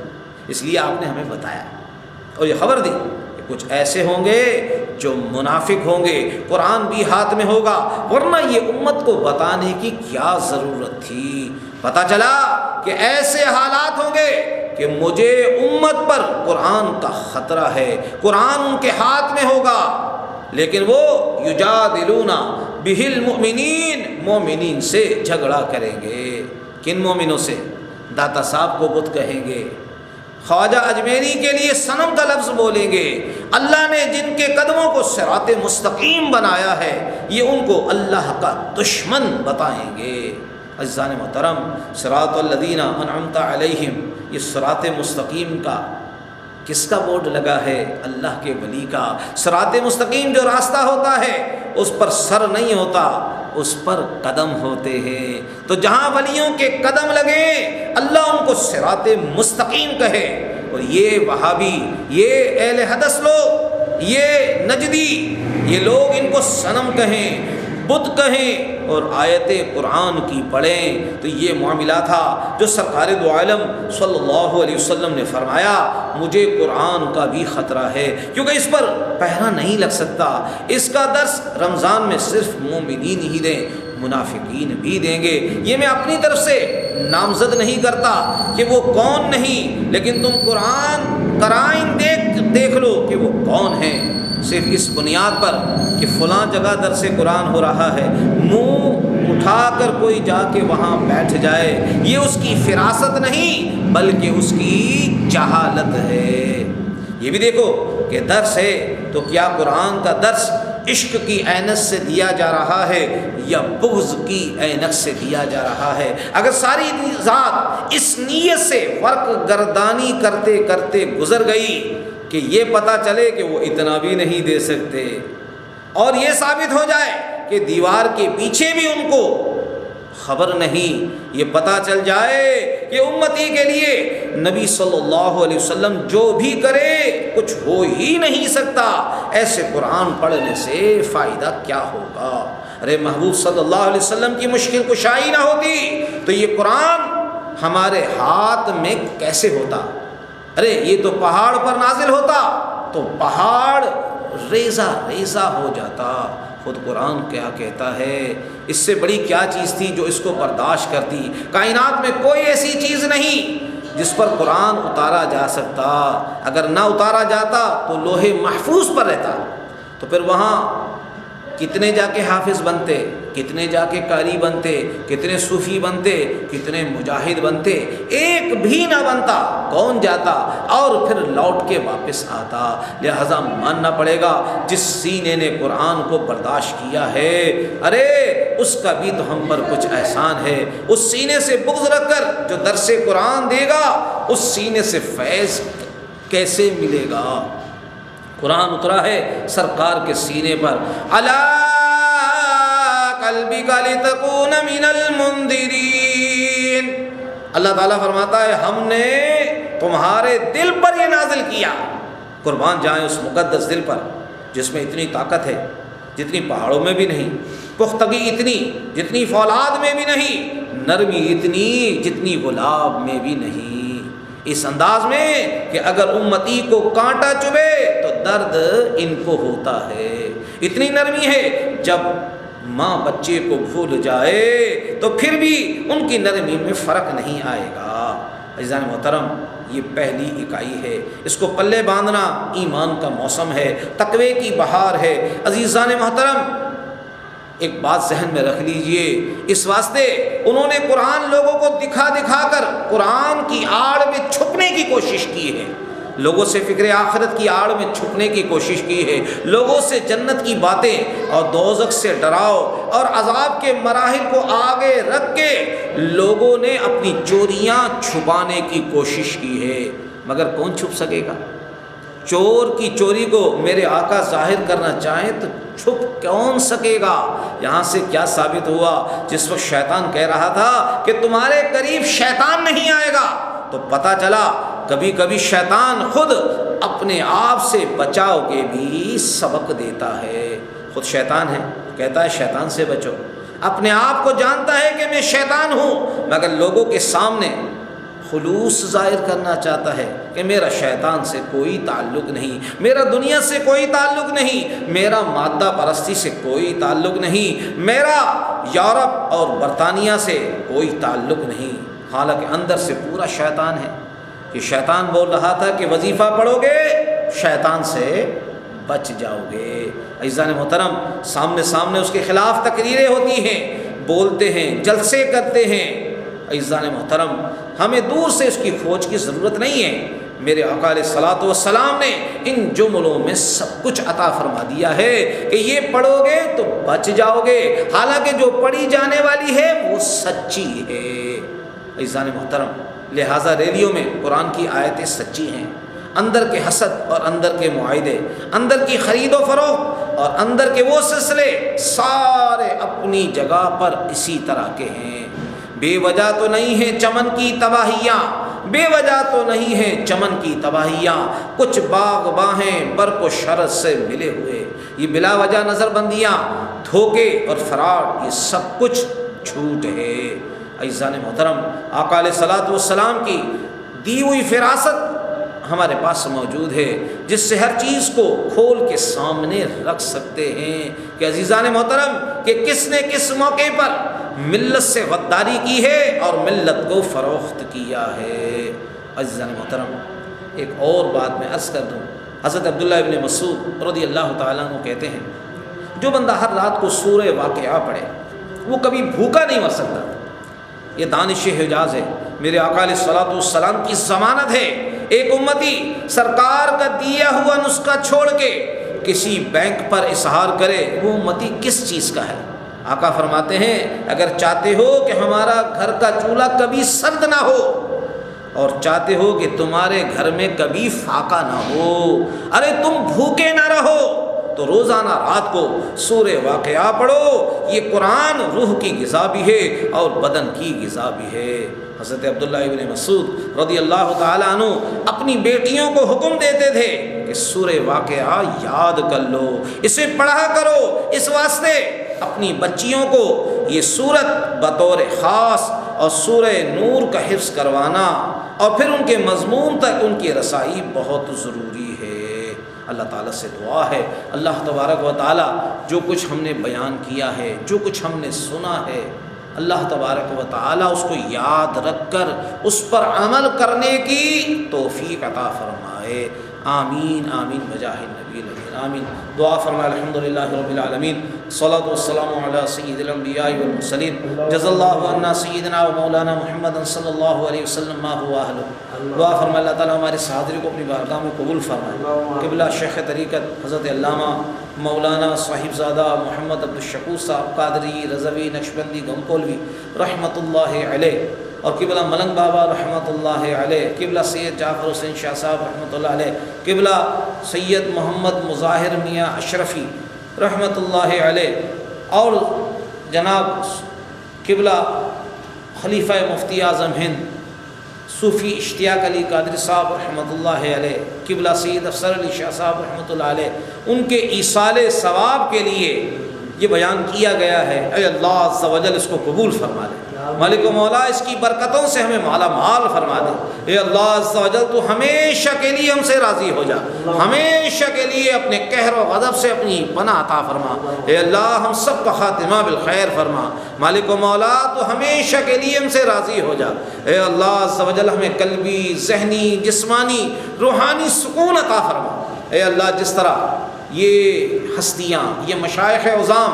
اس لیے آپ نے ہمیں بتایا اور یہ خبر دی کہ کچھ ایسے ہوں گے جو منافق ہوں گے، قرآن بھی ہاتھ میں ہوگا، ورنہ یہ امت کو بتانے کی کیا ضرورت تھی؟ پتہ چلا کہ ایسے حالات ہوں گے کہ مجھے امت پر قرآن کا خطرہ ہے، قرآن ان کے ہاتھ میں ہوگا، لیکن وہ یجادلون بہ المؤمنین، مومنین سے جھگڑا کریں گے۔ کن مومنوں سے؟ داتا صاحب کو بت کہیں گے، خواجہ اجمیری کے لیے صنم کا لفظ بولیں گے، اللہ نے جن کے قدموں کو صراط مستقیم بنایا ہے یہ ان کو اللہ کا دشمن بتائیں گے۔ عزیزان محترم، صراط الذین انعمت علیہم، یہ صراط مستقیم کا کس کا بورڈ لگا ہے؟ اللہ کے ولی کا۔ صراط مستقیم جو راستہ ہوتا ہے اس پر سر نہیں ہوتا، اس پر قدم ہوتے ہیں۔ تو جہاں ولیوں کے قدم لگے اللہ ان کو صراط مستقیم کہے، اور یہ وہابی، یہ اہل حدث لوگ، یہ نجدی، یہ لوگ ان کو صنم کہیں، بت کہیں اور آیت قرآن کی پڑھیں، تو یہ معاملہ تھا جو سرکار دو عالم صلی اللہ علیہ وسلم نے فرمایا مجھے قرآن کا بھی خطرہ ہے، کیونکہ اس پر پہرا نہیں لگ سکتا۔ اس کا درس رمضان میں صرف مومنین ہی دیں، منافقین بھی دیں گے۔ یہ میں اپنی طرف سے نامزد نہیں کرتا کہ وہ کون نہیں، لیکن تم قرآن قرائن دیکھ لو کہ وہ کون ہیں۔ صرف اس بنیاد پر کہ فلاں جگہ درس قرآن ہو رہا ہے منہ اٹھا کر کوئی جا کے وہاں بیٹھ جائے، یہ اس کی فراست نہیں بلکہ اس کی جہالت ہے۔ یہ بھی دیکھو کہ درس ہے تو کیا قرآن کا درس عشق کی عینت سے دیا جا رہا ہے یا بغض کی عینت سے دیا جا رہا ہے؟ اگر ساری ذات اس نیت سے فرق گردانی کرتے کرتے گزر گئی کہ یہ پتہ چلے کہ وہ اتنا بھی نہیں دے سکتے، اور یہ ثابت ہو جائے کہ دیوار کے پیچھے بھی ان کو خبر نہیں، یہ پتہ چل جائے کہ امتی کے لیے نبی صلی اللہ علیہ وسلم جو بھی کرے کچھ ہو ہی نہیں سکتا، ایسے قرآن پڑھنے سے فائدہ کیا ہوگا؟ ارے محبوب صلی اللہ علیہ وسلم کی مشکل کشائی نہ ہوتی تو یہ قرآن ہمارے ہاتھ میں کیسے ہوتا؟ ارے یہ تو پہاڑ پر نازل ہوتا تو پہاڑ ریزہ ریزہ ہو جاتا، خود قرآن کیا کہتا ہے، اس سے بڑی کیا چیز تھی جو اس کو برداشت کرتی؟ کائنات میں کوئی ایسی چیز نہیں جس پر قرآن اتارا جا سکتا، اگر نہ اتارا جاتا تو لوح محفوظ پر رہتا، تو پھر وہاں کتنے جا کے حافظ بنتے، کتنے جا کے قاری بنتے، کتنے صوفی بنتے، کتنے مجاہد بنتے، ایک بھی نہ بنتا، کون جاتا اور پھر لوٹ کے واپس آتا۔ لہذا ماننا پڑے گا جس سینے نے قرآن کو برداشت کیا ہے، ارے اس کا بھی تو ہم پر کچھ احسان ہے۔ اس سینے سے بغض رکھ کر جو درس قرآن دے گا، اس سینے سے فیض کیسے ملے گا؟ قرآن اترا ہے سرکار کے سینے پر، علی قلبک لتکون من المنذرین۔ اللہ تعالیٰ فرماتا ہے ہم نے تمہارے دل پر یہ نازل کیا۔ قربان جائیں اس مقدس دل پر جس میں اتنی طاقت ہے جتنی پہاڑوں میں بھی نہیں، پختگی اتنی جتنی فولاد میں بھی نہیں، نرمی اتنی جتنی گلاب میں بھی نہیں، اس انداز میں کہ اگر امتی کو کانٹا چبھے تو درد ان کو ہوتا ہے۔ اتنی نرمی ہے جب ماں بچے کو بھول جائے تو پھر بھی ان کی نرمی میں فرق نہیں آئے گا۔ عزیزان محترم، یہ پہلی اکائی ہے، اس کو پلے باندھنا ایمان کا موسم ہے، تقوی کی بہار ہے۔ عزیزان محترم، ایک بات ذہن میں رکھ لیجئے، اس واسطے انہوں نے قرآن لوگوں کو دکھا دکھا کر قرآن کی آڑ میں چھپنے کی کوشش کی ہے، لوگوں سے فکر آخرت کی آڑ میں چھپنے کی کوشش کی ہے، لوگوں سے جنت کی باتیں اور دوزخ سے ڈراؤ اور عذاب کے مراحل کو آگے رکھ کے لوگوں نے اپنی چوریاں چھپانے کی کوشش کی ہے، مگر کون چھپ سکے گا؟ چور کی چوری کو میرے آقا ظاہر کرنا چاہیں تو چھپ کون سکے گا؟ یہاں سے کیا ثابت ہوا؟ جس وقت شیطان کہہ رہا تھا کہ تمہارے قریب شیطان نہیں آئے گا، تو پتہ چلا کبھی کبھی شیطان خود اپنے آپ سے بچاؤ کے بھی سبق دیتا ہے۔ خود شیطان ہے، کہتا ہے شیطان سے بچو، اپنے آپ کو جانتا ہے کہ میں شیطان ہوں، مگر لوگوں کے سامنے خلوص ظاہر کرنا چاہتا ہے کہ میرا شیطان سے کوئی تعلق نہیں، میرا دنیا سے کوئی تعلق نہیں، میرا مادہ پرستی سے کوئی تعلق نہیں، میرا یورپ اور برطانیہ سے کوئی تعلق نہیں، حالانکہ اندر سے پورا شیطان ہے۔ کہ شیطان بول رہا تھا کہ وظیفہ پڑھو گے شیطان سے بچ جاؤ گے۔ عزیزان محترم، سامنے سامنے اس کے خلاف تقریریں ہوتی ہیں، بولتے ہیں، جلسے کرتے ہیں۔ عزیزان محترم، ہمیں دور سے اس کی کھوج کی ضرورت نہیں ہے، میرے آقا علیہ الصلوۃ والسلام نے ان جملوں میں سب کچھ عطا فرما دیا ہے کہ یہ پڑھو گے تو بچ جاؤ گے، حالانکہ جو پڑھی جانے والی ہے وہ سچی ہے۔ عزیزان محترم، لہٰذا ریلیوں میں قرآن کی آیتیں سچی ہیں، اندر کے حسد اور اندر کے معاہدے، اندر کی خرید و فروخت اور اندر کے وہ سلسلے سارے اپنی جگہ پر اسی طرح کے ہیں۔ بے وجہ تو نہیں ہیں چمن کی تباہیاں، بے وجہ تو نہیں ہیں چمن کی تباہیاں، کچھ باغ باہیں برق و شرط سے ملے ہوئے، یہ بلا وجہ نظر بندیاں، دھوکے اور فراڈ، یہ سب کچھ جھوٹ ہے۔ عزیزان محترم، آقا علیہ الصلوۃ والسلام کی دی ہوئی فراست ہمارے پاس موجود ہے، جس سے ہر چیز کو کھول کے سامنے رکھ سکتے ہیں کہ عزیزان محترم کہ کس نے کس موقع پر ملت سے غداری کی ہے اور ملت کو فروخت کیا ہے۔ عزیزان محترم، ایک اور بات میں عرض کر دوں، حضرت عبداللہ ابن مسعود رضی اللہ تعالیٰ عنہ کہتے ہیں جو بندہ ہر رات کو سورہ واقعہ پڑھے وہ کبھی بھوکا نہیں مر سکتا۔ یہ دانش حجاز ہے، میرے آقا علیہ الصلوۃ والسلام کی ضمانت ہے۔ ایک امتی سرکار کا دیا ہوا نسخہ چھوڑ کے کسی بینک پر اظہار کرے، وہ امتی کس چیز کا ہے؟ آقا فرماتے ہیں اگر چاہتے ہو کہ ہمارا گھر کا چولہا کبھی سرد نہ ہو اور چاہتے ہو کہ تمہارے گھر میں کبھی فاقہ نہ ہو، ارے تم بھوکے نہ رہو تو روزانہ رات کو سورہ واقعہ پڑھو۔ یہ قرآن روح کی غذا بھی ہے اور بدن کی غذا بھی ہے۔ حضرت عبداللہ ابن مسعود رضی اللہ تعالیٰ عنہ اپنی بیٹیوں کو حکم دیتے تھے کہ سورہ واقعہ یاد کر لو، اسے پڑھا کرو، اس واسطے اپنی بچیوں کو یہ سورت بطور خاص اور سورہ نور کا حفظ کروانا اور پھر ان کے مضمون تک ان کی رسائی بہت ضروری ہے۔ اللہ تعالیٰ سے دعا ہے اللہ تبارک و تعالیٰ جو کچھ ہم نے بیان کیا ہے، جو کچھ ہم نے سنا ہے، اللہ تبارک و تعالیٰ اس کو یاد رکھ کر اس پر عمل کرنے کی توفیق عطا فرمائے۔ آمین آمین بجاہ النبی الامین آمین۔ دعا فرمائے الحمدللہ رب العالمین، الصلاۃ والسلام علی سید الانبیاء والمرسلین، جزا اللہ عنا سیدنا و مولانا محمد صلی اللہ علیہ وسلم ما هو اہلہ۔ دعا فرمائے اللہ تعالیٰ ہمارے حاضری کو اپنی بارگاہ میں قبول فرمائے۔ قبلہ شیخ طریقت حضرت علامہ مولانا صاحبزادہ محمد عبدالشکور صاحب قادری رضوی نقشبندی گنگولوی رحمۃ اللہ علیہ، اور قبلہ ملنگ بابا رحمۃ اللہ علیہ، قبلہ سید جعفر حسین شاہ صاحب رحمۃ اللہ علیہ، قبلہ سید محمد مظاہر میاں اشرفی رحمۃ اللہ علیہ، اور جناب قبلہ خلیفہ مفتی اعظم ہند صوفی اشتیاق علی قادری صاحب رحمۃ اللہ علیہ، قبلہ سید افسر علی شاہ صاحب رحمۃ اللہ علیہ، ان کے ایصال ثواب کے لیے یہ بیان کیا گیا ہے۔ اے اللہ عز و جل اس کو قبول فرما لے، مالک و مولا اس کی برکتوں سے ہمیں مالا مال فرما دے۔ اے اللہ عز و جل تو ہمیشہ کے لیے ہم سے راضی ہو جا، ہمیشہ کے لیے اپنے قہر و غضب سے اپنی پناہ عطا فرما۔ اے اللہ ہم سب کا خاتمہ بالخیر فرما، مالک و مولا تو ہمیشہ کے لیے ہم سے راضی ہو جا۔ اے اللہ عز و جل ہمیں قلبی، ذہنی، جسمانی، روحانی سکون عطا فرما۔ اے اللہ جس طرح یہ ہستیاں، یہ مشائخ عظام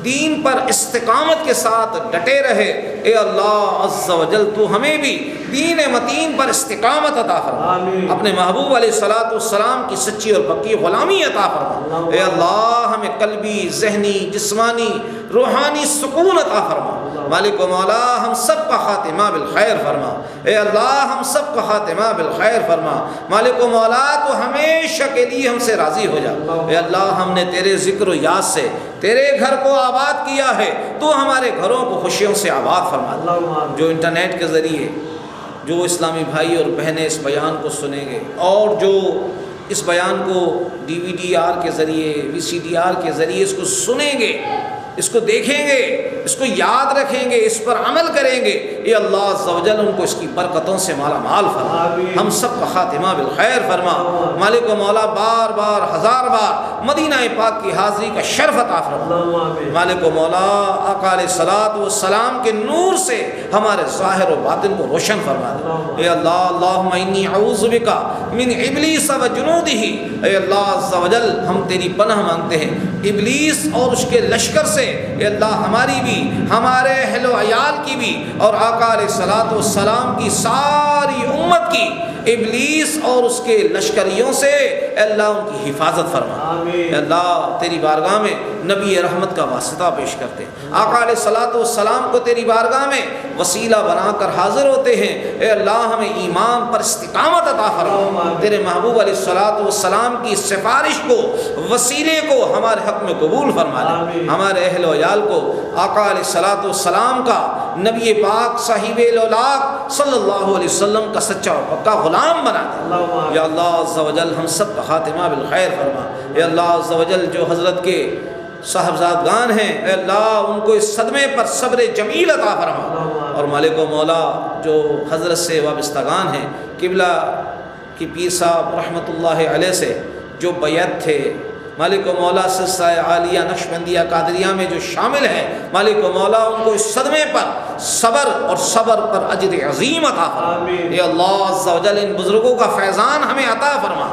دین پر استقامت کے ساتھ ڈٹے رہے، اے اللہ عز و جل تو ہمیں بھی دین متین پر استقامت عطا فرما، اپنے محبوب علیہ الصلوۃ والسلام کی سچی اور پکی غلامی عطا فرما۔ اے اللہ ہمیں قلبی، ذہنی، جسمانی، روحانی سکون عطا فرما، مالک و مولا ہم سب کا خاتمہ بالخیر فرما۔ اے اللہ ہم سب کا خاتمہ بالخیر فرما، مالک و مولا تو ہمیشہ کے لیے ہم سے راضی ہو جا۔ اے اللہ ہم نے تیرے ذکر و یاد سے تیرے گھر کو آباد کیا ہے، تو ہمارے گھروں کو خوشیوں سے آباد فرما دے۔ جو انٹرنیٹ کے ذریعے جو اسلامی بھائی اور بہنیں اس بیان کو سنیں گے، اور جو اس بیان کو DVD-R کے ذریعے، VCD-R کے ذریعے اس کو سنیں گے، اس کو دیکھیں گے، اس کو یاد رکھیں گے، اس پر عمل کریں گے، اے اللہ عز و جل ان کو اس کی برکتوں سے مالا مال فرما، ہم سب کا خاتمہ بالخیر فرما۔ مالک و مولا بار بار، ہزار بار مدینہ پاک کی حاضری کا شرف عطا فرما۔ مالک و مولا آقا علیہ الصلوۃ والسلام کے نور سے ہمارے ظاہر و باطن کو روشن فرما دے۔ اے اللہ اللہم انی اعوذ بک من ابلیس و جنودہ، اے اللہ عز و جل ہم تیری پناہ مانگتے ہیں ابلیس اور اس کے لشکر سے۔ اے اللہ ہماری بھی، ہمارے اہل و عیال کی بھی، اور آقا علیہ الصلوۃ والسلام کی ساری امت کی ابلیس اور اس کے لشکریوں سے اے اللہ ان کی حفاظت فرما۔ اے اللہ تیری بارگاہ میں نبی رحمت کا واسطہ پیش کرتے ہیں، آقا علیہ الصلوۃ والسلام کو تیری بارگاہ میں وسیلہ بنا کر حاضر ہوتے ہیں۔ اے اللہ ہمیں ایمان پر استقامت عطا فرما، تیرے محبوب علیہ الصلوۃ والسلام کی سفارش کو، وسیلے کو ہمارے حق میں قبول فرما لے، ہمارے اہل و عیال کو آقا علیہ الصلوۃ والسلام کا، نبی پاک صاحب الاولاق صلی اللہ علیہ وسلم کا سچا اور پکا غلام بنا دے۔ یا اللہ عز و جل ہم سب کا خاتمہ بالخیر فرما۔ اے اللہ عز و جل جو حضرت کے صاحبزادگان ہیں، اے اللہ ان کو اس صدمے پر صبر جمیل عطا فرما، اور مالک و مولا جو حضرت سے وابستگان ہیں، قبلہ کی پیر صاحب رحمۃ اللہ علیہ سے جو بیعت تھے، مالک و مولا سلسلہ عالیہ نقشبندیہ قادریہ میں جو شامل ہیں، مالک و مولا ان کو اس صدمے پر صبر اور صبر پر اجر عظیم عطا فرما۔ اے اللہ عز و جل ان بزرگوں کا فیضان ہمیں عطا فرما،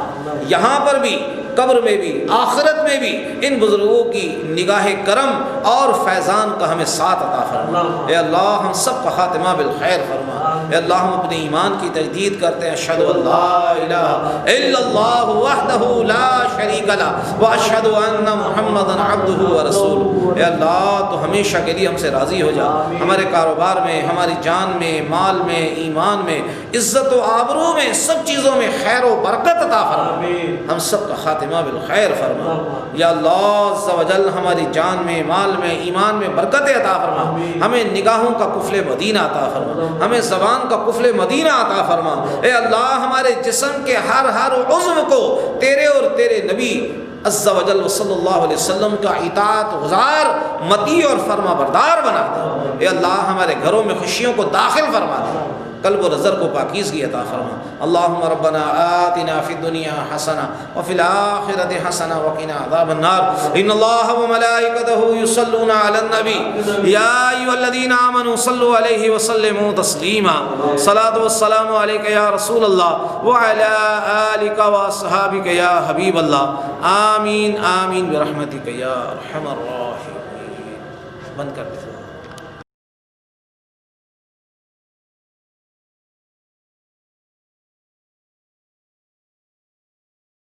یہاں پر بھی، قبر میں بھی، آخرت میں بھی ان بزرگوں کی نگاہ کرم اور فیضان کا ہمیں ساتھ عطا فرما۔ اے اللہ ہم سب کا خاتمہ بالخیر فرما۔ اے اللہ ہم اپنے ایمان کی تجدید کرتے ہیں، اشہد ان لا الہ الا اللہ وحدہ لا شریک لہ واشہد ان محمدا عبدہ ورسولہ۔ اے اللہ تو ہمیشہ کے لیے ہم سے راضی ہو جا، ہمارے کاروبار میں، ہماری جان میں، مال میں، ایمان میں، عزت و آبرو میں، سب چیزوں میں خیر و برکت عطا فرما، ہم سب کا خاتمہ بالخیر فرما۔ یا اللہ عز و جل ہماری جان میں، مال میں، ایمان میں برکت عطا فرما، ہمیں نگاہوں کا قفل مدینہ عطا فرما، ہمیں زبان کا قفل مدینہ عطا فرما۔ اے اللہ ہمارے جسم کے ہر عضو کو تیرے اور تیرے نبی عز و جل صلی اللہ علیہ وسلم کا اطاعت گزار، مطیع اور فرما بردار بنا دے۔ اے اللہ ہمارے گھروں میں خوشیوں کو داخل فرما دے، قلب و نظر کو پاکیزگی عطا فرما. اللہم ربنا آتنا فی الدنیا حسنہ وفی الآخرۃ حسنہ وقنا عذاب النار. ان اللہ وملائکتہ یصلون علی النبی یا ایھا الذین آمنوا صلوا علیہ وسلموا تسلیما. صلاۃ والسلام علیک یا رسول اللہ وعلی آلک واصحابک یا حبیب اللہ. آمین آمین برحمتک یا ارحم الراحمین. بند کر دیں.